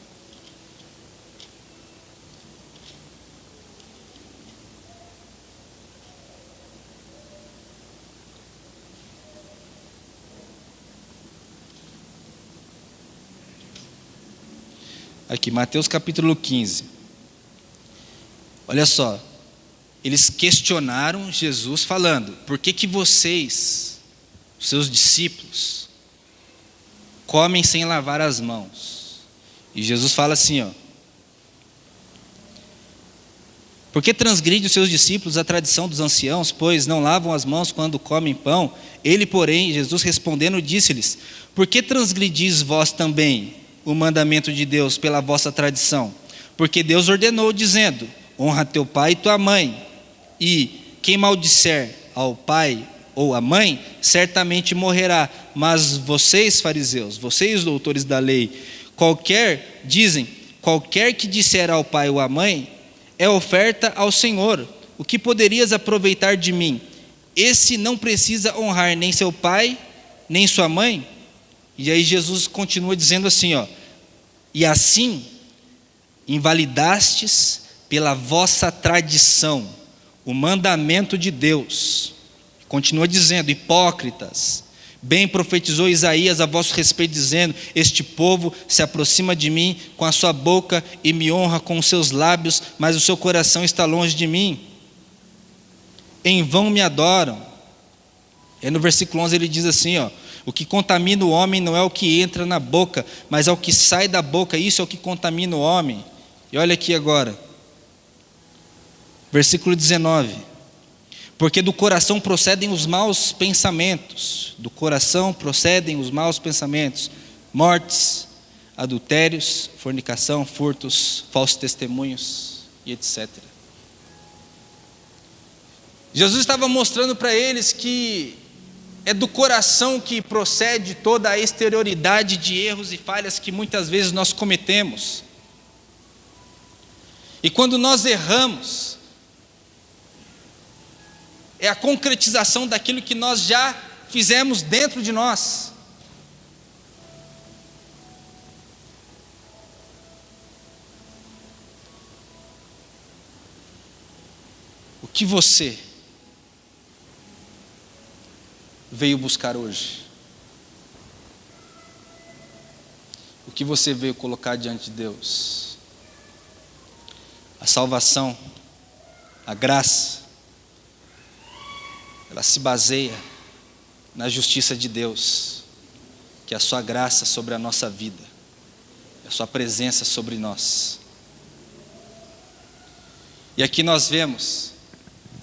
Aqui, Mateus capítulo 15. Olha só, eles questionaram Jesus falando: por que vocês, os seus discípulos, comem sem lavar as mãos? E Jesus fala assim, ó: por que transgride os seus discípulos a tradição dos anciãos, pois não lavam as mãos quando comem pão? Ele, porém, Jesus respondendo, disse-lhes: por que transgredis vós também o mandamento de Deus pela vossa tradição? Porque Deus ordenou, dizendo: honra teu pai e tua mãe, e quem maldisser ao pai ou à mãe, certamente morrerá. Mas vocês, fariseus, vocês, doutores da lei, qualquer que disser ao pai ou à mãe, é oferta ao Senhor. O que poderias aproveitar de mim? Esse não precisa honrar nem seu pai, nem sua mãe. E aí Jesus continua dizendo assim, ó: e assim invalidastes pela vossa tradição o mandamento de Deus. Continua dizendo: hipócritas, bem profetizou Isaías a vosso respeito, dizendo: este povo se aproxima de mim com a sua boca e me honra com os seus lábios, mas o seu coração está longe de mim. Em vão me adoram. E no versículo 11 ele diz assim, ó: o que contamina o homem não é o que entra na boca, mas é o que sai da boca, isso é o que contamina o homem. E olha aqui agora, versículo 19: porque do coração procedem os maus pensamentos, mortes, adultérios, fornicação, furtos, falsos testemunhos e etc. Jesus estava mostrando para eles que é do coração que procede toda a exterioridade de erros e falhas que muitas vezes nós cometemos. E quando nós erramos, é a concretização daquilo que nós já fizemos dentro de nós. O que você veio buscar hoje? O que você veio colocar diante de Deus? A salvação, a graça, ela se baseia na justiça de Deus, que é a sua graça sobre a nossa vida, a sua presença sobre nós. E aqui nós vemos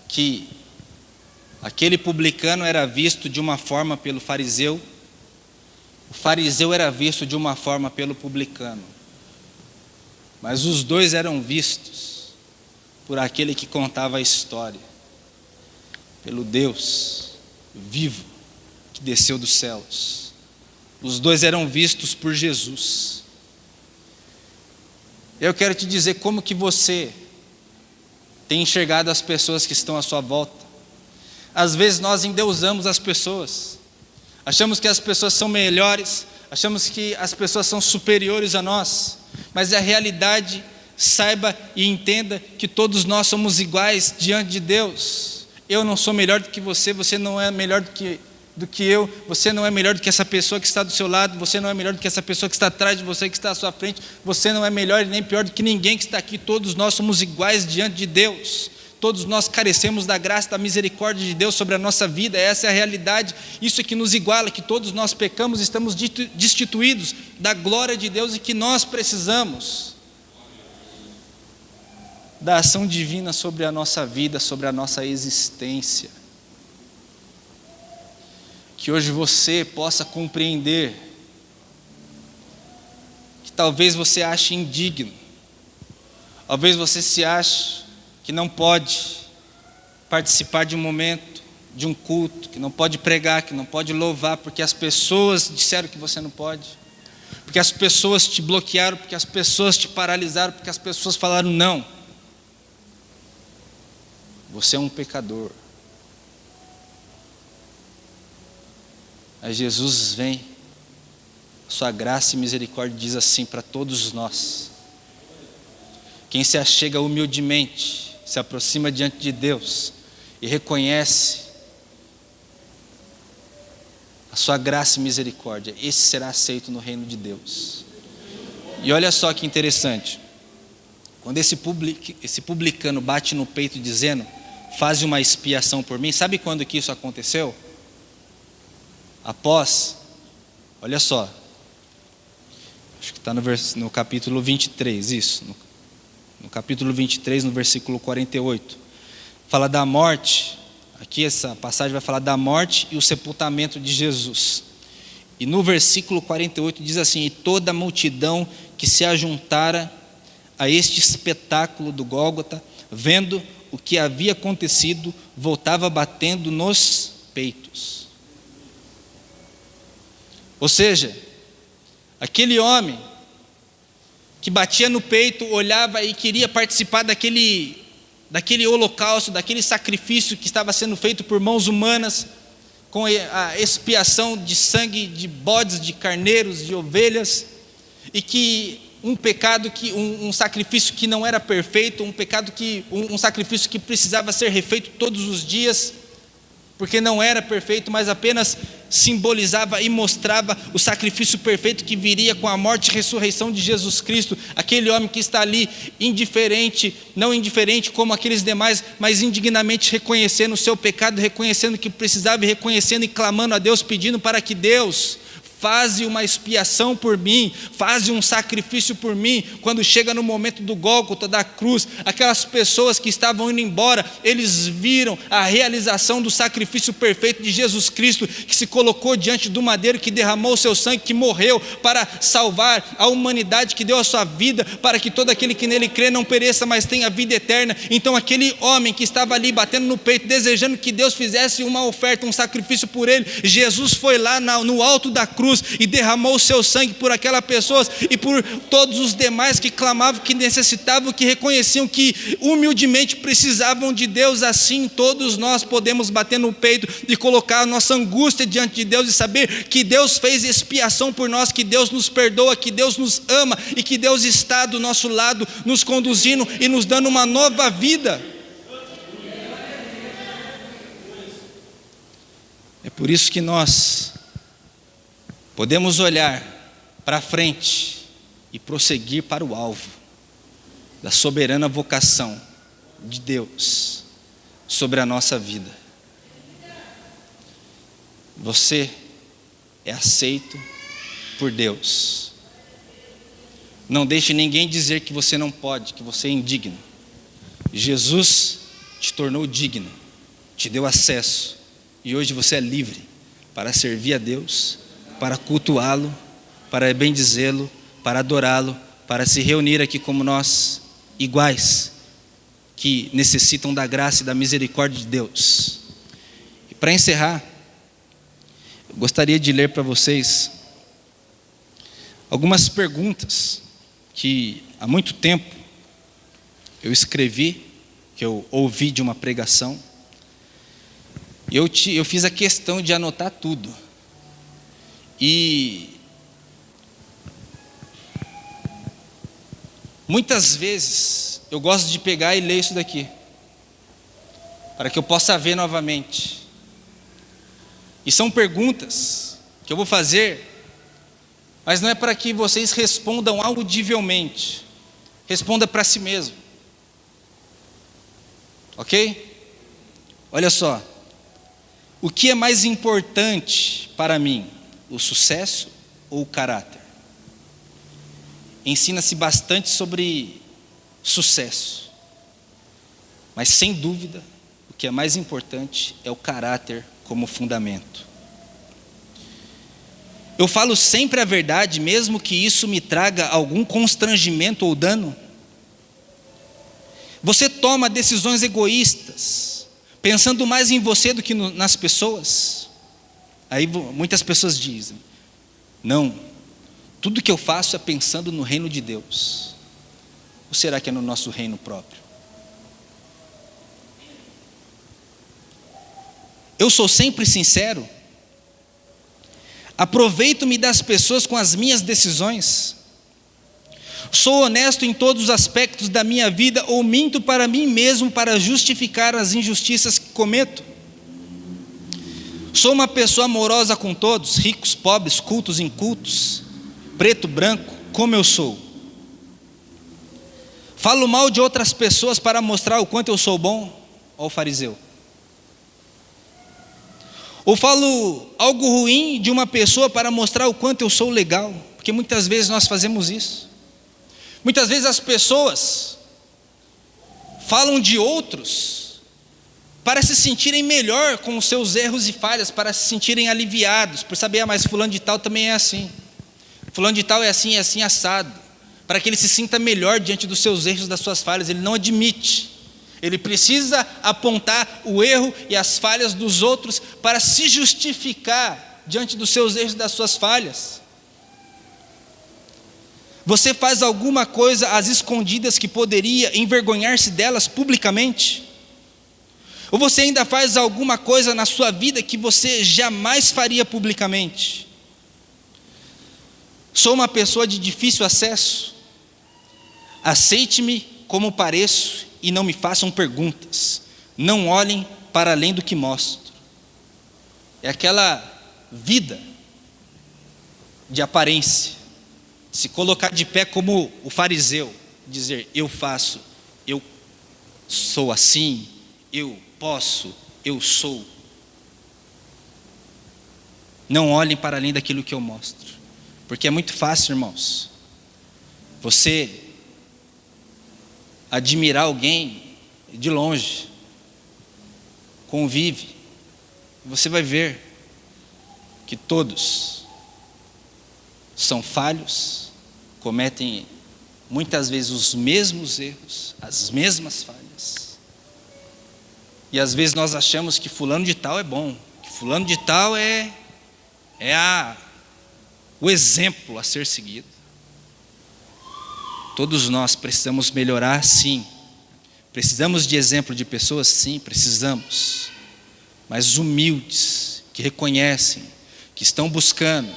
que aquele publicano era visto de uma forma pelo fariseu, o fariseu era visto de uma forma pelo publicano, mas os dois eram vistos por aquele que contava a história, pelo Deus vivo que desceu dos céus. Os dois eram vistos por Jesus. Eu quero te dizer como que você tem enxergado as pessoas que estão à sua volta. Às vezes nós endeusamos as pessoas, achamos que as pessoas são melhores, achamos que as pessoas são superiores a nós, mas a realidade, saiba e entenda que todos nós somos iguais diante de Deus. Eu não sou melhor do que você, você não é melhor do que eu, você não é melhor do que essa pessoa que está do seu lado, você não é melhor do que essa pessoa que está atrás de você, que está à sua frente, você não é melhor e nem pior do que ninguém que está aqui. Todos nós somos iguais diante de Deus. Todos nós carecemos da graça, da misericórdia de Deus sobre a nossa vida. Essa é a realidade, isso é que nos iguala, que todos nós pecamos, estamos destituídos da glória de Deus e que nós precisamos da ação divina sobre a nossa vida, sobre a nossa existência. Que hoje você possa compreender que talvez você ache indigno, talvez você se ache que não pode participar de um momento de um culto, que não pode pregar, que não pode louvar, porque as pessoas disseram que você não pode, porque as pessoas te bloquearam, porque as pessoas te paralisaram, porque as pessoas falaram não. Você é um pecador. Aí Jesus vem, sua graça e misericórdia diz assim para todos nós: quem se achega humildemente, se aproxima diante de Deus e reconhece a sua graça e misericórdia, esse será aceito no reino de Deus. E olha só que interessante, quando esse publicano bate no peito dizendo: faze uma expiação por mim, sabe quando que isso aconteceu? Após, olha só, acho que está no capítulo 23, isso, no capítulo 23, no versículo 48, fala da morte. Aqui essa passagem vai falar da morte e o sepultamento de Jesus. E no versículo 48 diz assim: e toda a multidão que se ajuntara a este espetáculo do Gólgota, vendo o que havia acontecido, voltava batendo nos peitos. Ou seja, aquele homem que batia no peito, olhava e queria participar daquele holocausto, daquele sacrifício que estava sendo feito por mãos humanas, com a expiação de sangue de bodes, de carneiros, de ovelhas, e que um pecado, um sacrifício que não era perfeito, um sacrifício que precisava ser refeito todos os dias, porque não era perfeito, mas apenas simbolizava e mostrava o sacrifício perfeito que viria com a morte e ressurreição de Jesus Cristo. Aquele homem que está ali indiferente, não indiferente como aqueles demais, mas indignamente reconhecendo o seu pecado, reconhecendo que precisava, e reconhecendo e clamando a Deus, pedindo para que Deus faze uma expiação por mim, faze um sacrifício por mim. Quando chega no momento do Gólgota, da cruz, aquelas pessoas que estavam indo embora, eles viram a realização do sacrifício perfeito de Jesus Cristo, que se colocou diante do madeiro, que derramou o seu sangue, que morreu para salvar a humanidade, que deu a sua vida, para que todo aquele que nele crê não pereça, mas tenha vida eterna. Então aquele homem que estava ali batendo no peito, desejando que Deus fizesse uma oferta, um sacrifício por ele, Jesus foi lá no alto da cruz e derramou o seu sangue por aquelas pessoas e por todos os demais que clamavam, que necessitavam, que reconheciam que humildemente precisavam de Deus. Assim todos nós podemos bater no peito e colocar a nossa angústia diante de Deus e saber que Deus fez expiação por nós, que Deus nos perdoa, que Deus nos ama e que Deus está do nosso lado, nos conduzindo e nos dando uma nova vida. É por isso que nós podemos olhar para frente e prosseguir para o alvo da soberana vocação de Deus sobre a nossa vida. Você é aceito por Deus. Não deixe ninguém dizer que você não pode, que você é indigno. Jesus te tornou digno, te deu acesso, e hoje você é livre para servir a Deus, para cultuá-lo, para bendizê-lo, para adorá-lo, para se reunir aqui como nós, iguais, que necessitam da graça e da misericórdia de Deus. E para encerrar, eu gostaria de ler para vocês algumas perguntas que há muito tempo eu escrevi, que eu ouvi de uma pregação, e eu fiz a questão de anotar tudo. E muitas vezes eu gosto de pegar e ler isso daqui, para que eu possa ver novamente. E são perguntas que eu vou fazer, mas não é para que vocês respondam audivelmente, responda para si mesmo, ok? Olha só, o que é mais importante para mim? O sucesso ou o caráter? Ensina-se bastante sobre sucesso, mas sem dúvida o que é mais importante é o caráter como fundamento. Eu falo sempre a verdade, mesmo que isso me traga algum constrangimento ou dano? Você toma decisões egoístas pensando mais em você do que nas pessoas? Aí muitas pessoas dizem: não, tudo que eu faço é pensando no reino de Deus. Ou será que é no nosso reino próprio? Eu sou sempre sincero? Aproveito-me das pessoas com as minhas decisões? Sou honesto em todos os aspectos da minha vida ou minto para mim mesmo para justificar as injustiças que cometo? Sou uma pessoa amorosa com todos, ricos, pobres, cultos, incultos, preto, branco, como eu sou? Falo mal de outras pessoas para mostrar o quanto eu sou bom? Ó o fariseu. Ou falo algo ruim de uma pessoa para mostrar o quanto eu sou legal? Porque muitas vezes nós fazemos isso. Muitas vezes as pessoas falam de outros para se sentirem melhor com os seus erros e falhas, para se sentirem aliviados, por saber, mas fulano de tal também é assim. Fulano de tal é assim, assado. Para que ele se sinta melhor diante dos seus erros e das suas falhas. Ele não admite. Ele precisa apontar o erro e as falhas dos outros para se justificar diante dos seus erros e das suas falhas. Você faz alguma coisa às escondidas que poderia envergonhar-se delas publicamente? Ou você ainda faz alguma coisa na sua vida que você jamais faria publicamente? Sou uma pessoa de difícil acesso? Aceite-me como pareço e não me façam perguntas. Não olhem para além do que mostro. É aquela vida de aparência, se colocar de pé como o fariseu, dizer: eu faço, eu sou assim, eu posso, eu sou. Não olhem para além daquilo que eu mostro, porque é muito fácil, irmãos, você admirar alguém de longe, convive, você vai ver que todos são falhos, cometem muitas vezes os mesmos erros, as mesmas falhas. E às vezes nós achamos que fulano de tal é bom, que fulano de tal é o exemplo a ser seguido. Todos nós precisamos melhorar, sim. Precisamos de exemplo de pessoas, sim, precisamos. Mas humildes, que reconhecem, que estão buscando,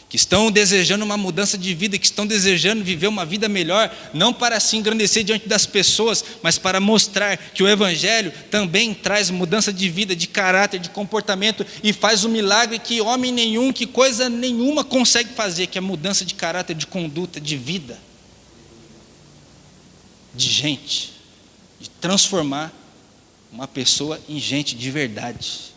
que estão desejando uma mudança de vida, que estão desejando viver uma vida melhor, não para se engrandecer diante das pessoas, mas para mostrar que o Evangelho também traz mudança de vida, de caráter, de comportamento, e faz o milagre que homem nenhum, que coisa nenhuma consegue fazer, que é a mudança de caráter, de conduta, de vida, de gente, de transformar uma pessoa em gente de verdade.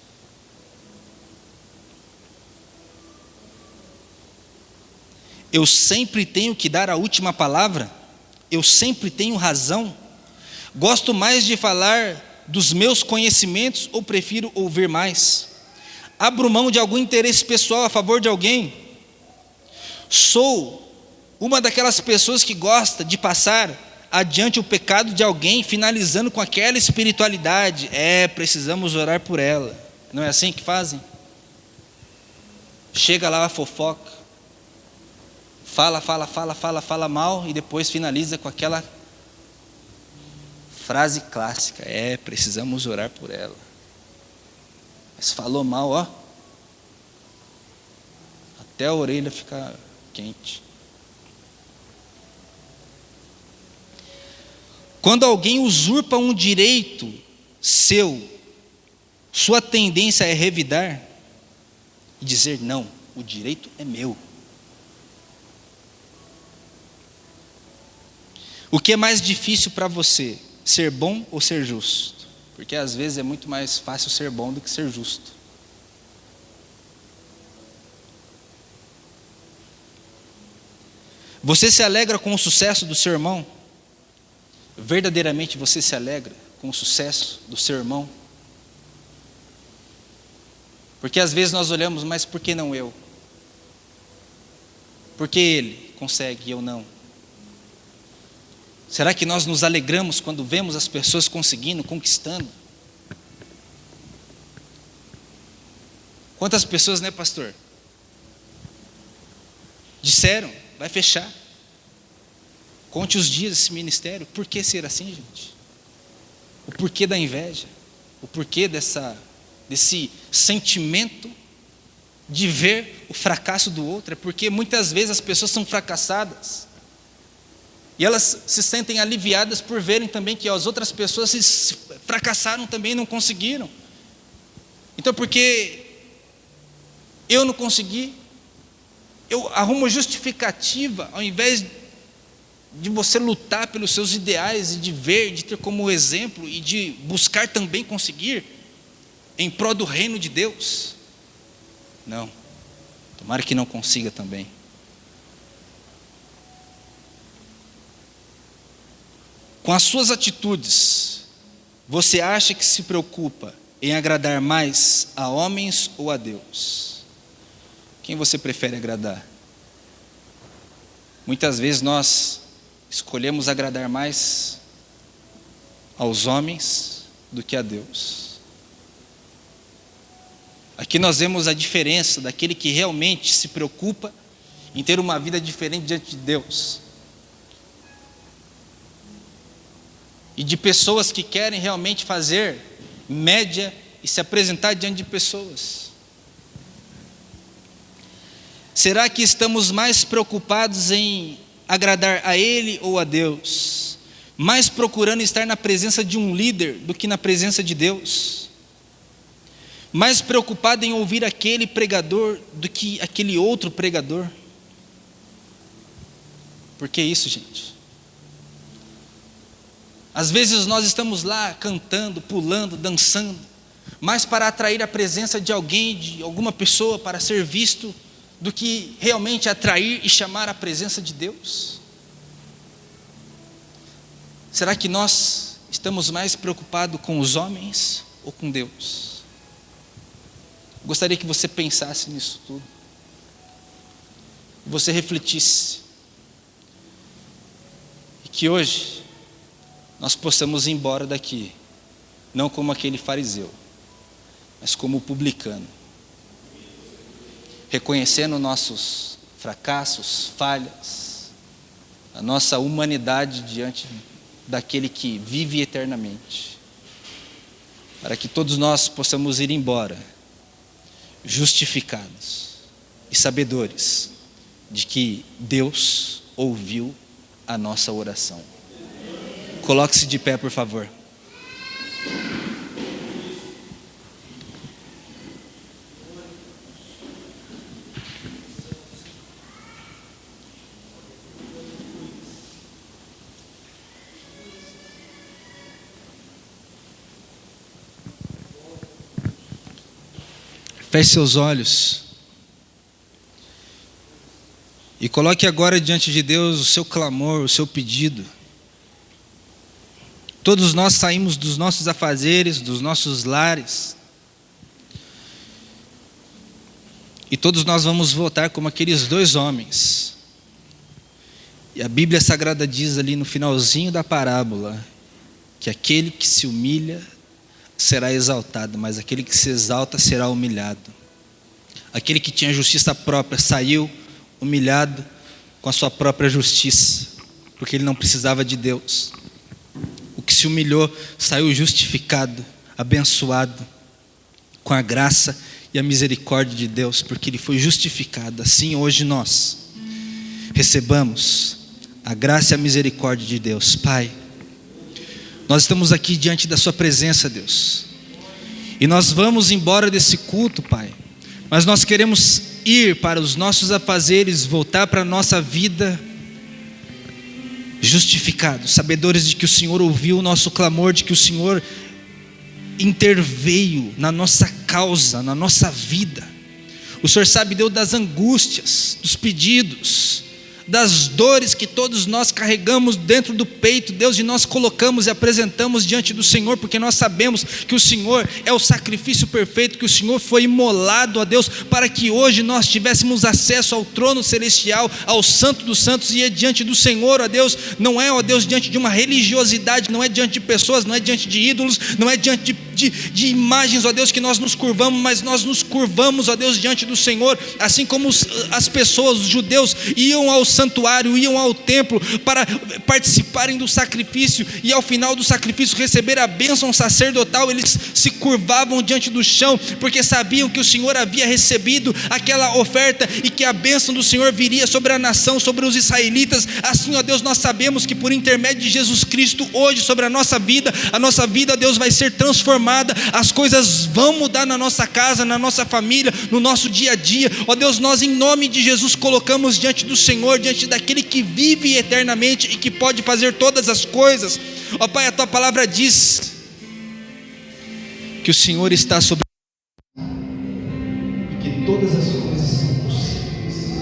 Eu sempre tenho que dar a última palavra? Eu sempre tenho razão? Gosto mais de falar dos meus conhecimentos ou prefiro ouvir mais? Abro mão de algum interesse pessoal a favor de alguém? Sou uma daquelas pessoas que gosta de passar adiante o pecado de alguém, finalizando com aquela espiritualidade: precisamos orar por ela. Não é assim que fazem? Chega lá a fofoca, fala mal e depois finaliza com aquela frase clássica: precisamos orar por ela. Mas falou mal, até a orelha fica quente. Quando alguém usurpa um direito seu, sua tendência é revidar e dizer: não, o direito é meu. O que é mais difícil para você, ser bom ou ser justo? Porque às vezes é muito mais fácil ser bom do que ser justo. Você se alegra com o sucesso do seu irmão? Verdadeiramente você se alegra com o sucesso do seu irmão? Porque às vezes nós olhamos: mas por que não eu? Por que ele consegue e eu não? Será que nós nos alegramos quando vemos as pessoas conseguindo, conquistando? Quantas pessoas, né, pastor? Disseram, vai fechar. Conte os dias desse ministério. Por que ser assim, gente? O porquê da inveja? O porquê desse sentimento de ver o fracasso do outro? É porque muitas vezes as pessoas são fracassadas e elas se sentem aliviadas por verem também que as outras pessoas se fracassaram também e não conseguiram. Então, porque eu não consegui, eu arrumo justificativa, ao invés de você lutar pelos seus ideais e de ver, de ter como exemplo e de buscar também conseguir em prol do reino de Deus. Não, tomara que não consiga também. Com as suas atitudes, você acha que se preocupa em agradar mais a homens ou a Deus? Quem você prefere agradar? Muitas vezes nós escolhemos agradar mais aos homens do que a Deus. Aqui nós vemos a diferença daquele que realmente se preocupa em ter uma vida diferente diante de Deus, e de pessoas que querem realmente fazer média e se apresentar diante de pessoas. Será que estamos mais preocupados em agradar a Ele ou a Deus? Mais procurando estar na presença de um líder do que na presença de Deus? Mais preocupado em ouvir aquele pregador do que aquele outro pregador? Por que isso, gente? Às vezes nós estamos lá cantando, pulando, dançando, mais para atrair a presença de alguém, de alguma pessoa, para ser visto, do que realmente atrair e chamar a presença de Deus. Será que nós estamos mais preocupados com os homens ou com Deus? Gostaria que você pensasse nisso tudo, você refletisse, e que hoje nós possamos ir embora daqui, não como aquele fariseu, mas como o publicano, reconhecendo nossos fracassos, falhas, a nossa humanidade diante daquele que vive eternamente, para que todos nós possamos ir embora justificados e sabedores de que Deus ouviu a nossa oração. Coloque-se de pé, por favor. Feche seus olhos e coloque agora diante de Deus o seu clamor, o seu pedido. Todos nós saímos dos nossos afazeres, dos nossos lares, e todos nós vamos voltar como aqueles dois homens. E a Bíblia Sagrada diz ali no finalzinho da parábola que aquele que se humilha será exaltado, mas aquele que se exalta será humilhado. Aquele que tinha justiça própria saiu humilhado com a sua própria justiça, porque ele não precisava de Deus. O que se humilhou saiu justificado, abençoado, com a graça e a misericórdia de Deus, porque ele foi justificado. Assim hoje nós recebamos a graça e a misericórdia de Deus. Pai, nós estamos aqui diante da sua presença, Deus, e nós vamos embora desse culto, Pai, mas nós queremos ir para os nossos afazeres, voltar para a nossa vida justificados, sabedores de que o Senhor ouviu o nosso clamor, de que o Senhor interveio na nossa causa, na nossa vida. O Senhor sabe, Deus, das angústias, dos pedidos, das dores que todos nós carregamos dentro do peito, Deus, e nós colocamos e apresentamos diante do Senhor, porque nós sabemos que o Senhor é o sacrifício perfeito, que o Senhor foi imolado, ó Deus, para que hoje nós tivéssemos acesso ao trono celestial, ao Santo dos Santos, e é diante do Senhor, ó Deus, não é, ó Deus, diante de uma religiosidade, não é diante de pessoas, não é diante de ídolos, não é diante de imagens, ó Deus, que nós nos curvamos, mas nós nos curvamos, ó Deus, diante do Senhor, assim como as pessoas, os judeus, iam ao santuário, iam ao templo para participarem do sacrifício, e ao final do sacrifício receber a bênção sacerdotal, eles se curvavam diante do chão, porque sabiam que o Senhor havia recebido aquela oferta, e que a bênção do Senhor viria sobre a nação, sobre os israelitas. Assim, ó Deus, nós sabemos que por intermédio de Jesus Cristo, hoje sobre a nossa vida, Deus, vai ser transformada, as coisas vão mudar na nossa casa, na nossa família, no nosso dia a dia, ó Deus, nós em nome de Jesus colocamos diante do Senhor, diante daquele que vive eternamente e que pode fazer todas as coisas, ó Pai, a Tua palavra diz que o Senhor está sobre e que todas as coisas são possíveis.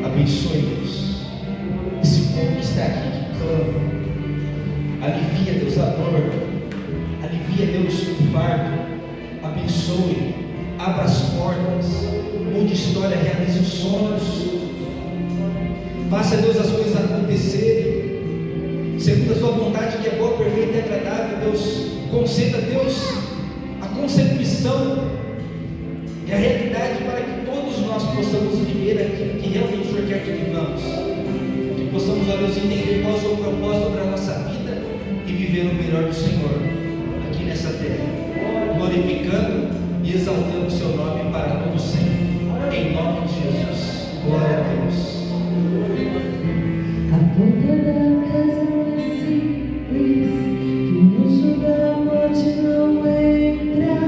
Abençoe-nos, esse povo que está aqui, que clama. Alivia, Deus, a dor, alivia, Deus, o fardo, abençoe, abra as portas, mude história, realize os sonhos, faça, Deus, as coisas acontecerem, segundo a sua vontade, que é boa, perfeita e agradável. Deus, conceda, Deus, a concepção e a realidade para que todos nós possamos viver aquilo que realmente o Senhor quer que vivamos, que possamos, ó Deus, entender qual é o seu propósito para a nossa vida e viver o melhor do Senhor aqui nessa terra, glorificando e exaltando o seu nome para todo sempre, em nome de Jesus. Glória a Deus. A porta da casa é simples, que o anjo da morte não entra,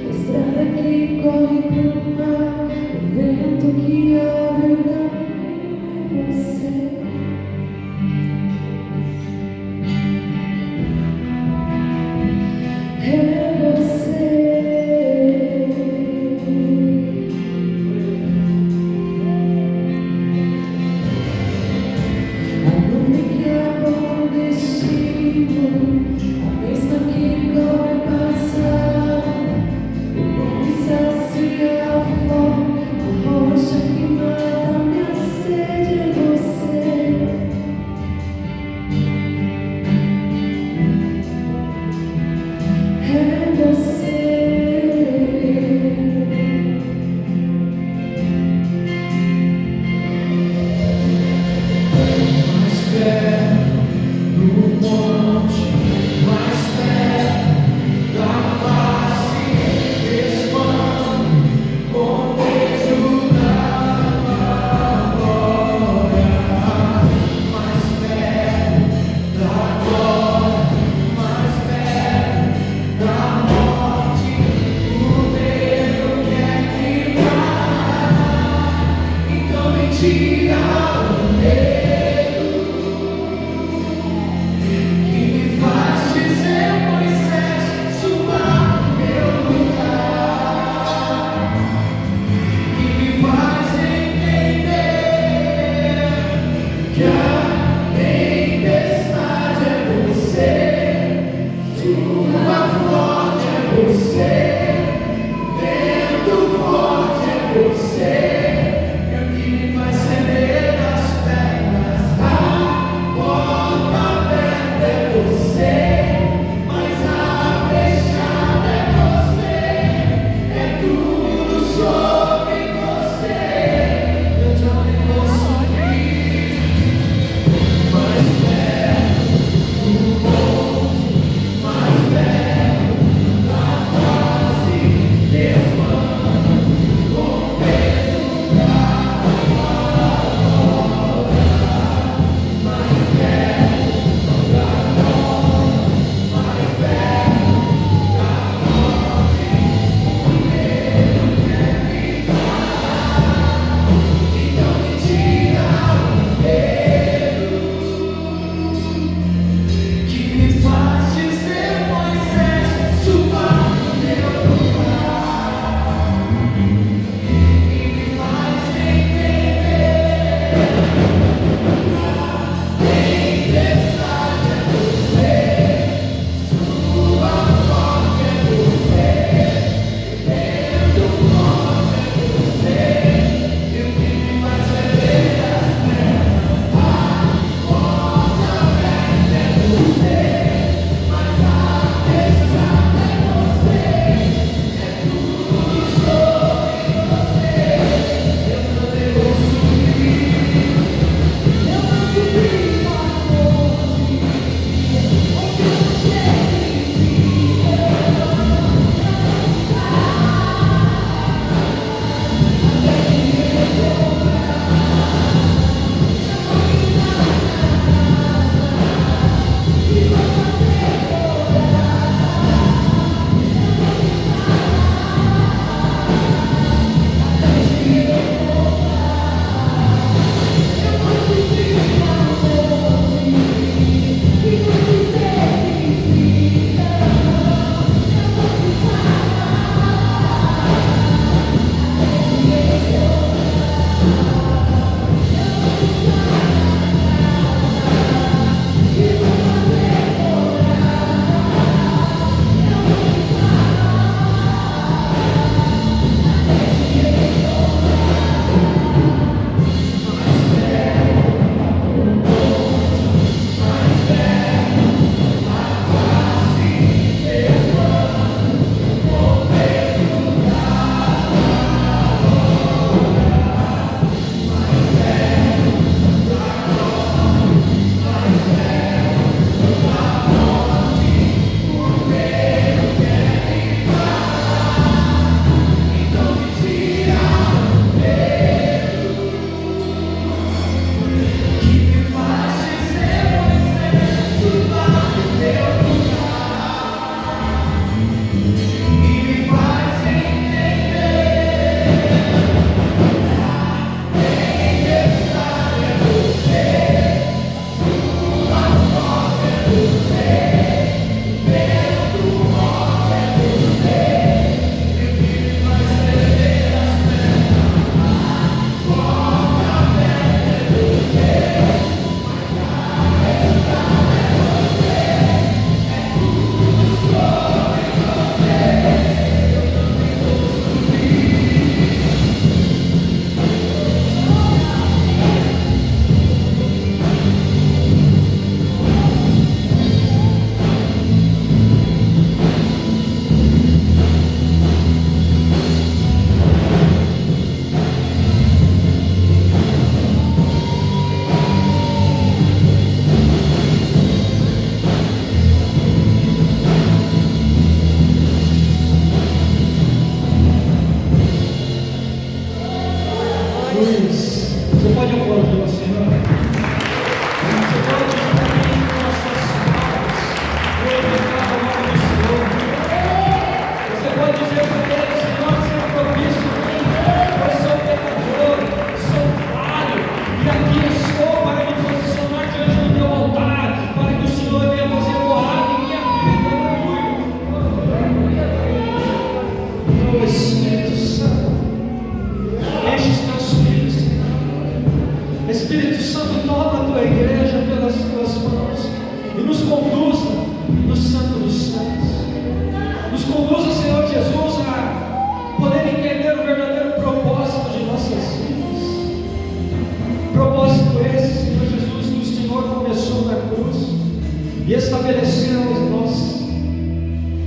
a estrada que corre pro mar, o vento que abre o caminho é você.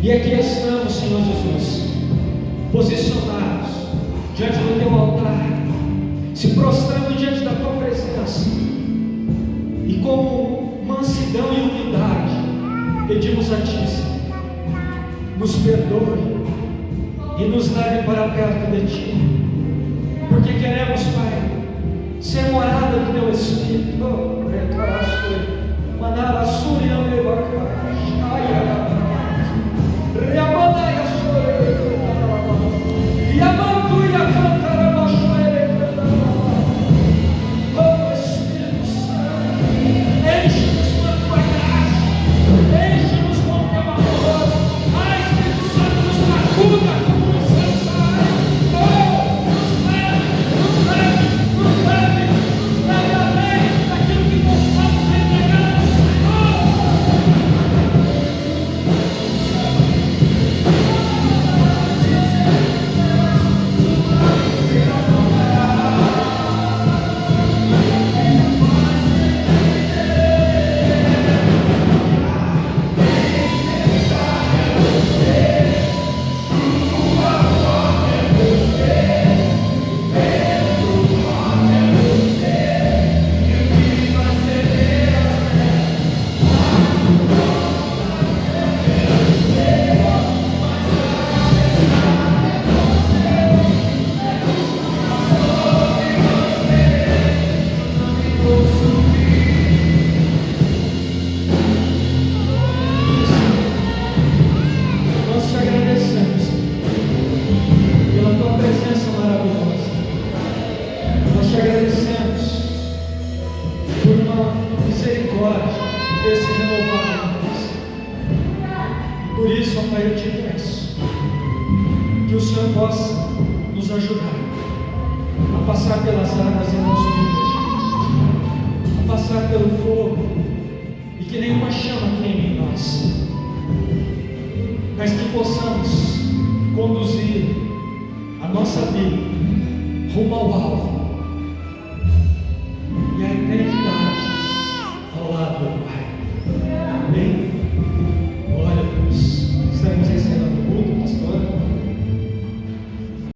E aqui estamos, Senhor Jesus, posicionados diante do teu altar, se prostrando diante da tua presença, e com mansidão e humildade pedimos a ti, Senhor, nos perdoe e nos leve para perto de ti, porque queremos, Pai, ser morada do teu Espírito. Conduzir a nossa vida rumo ao alvo,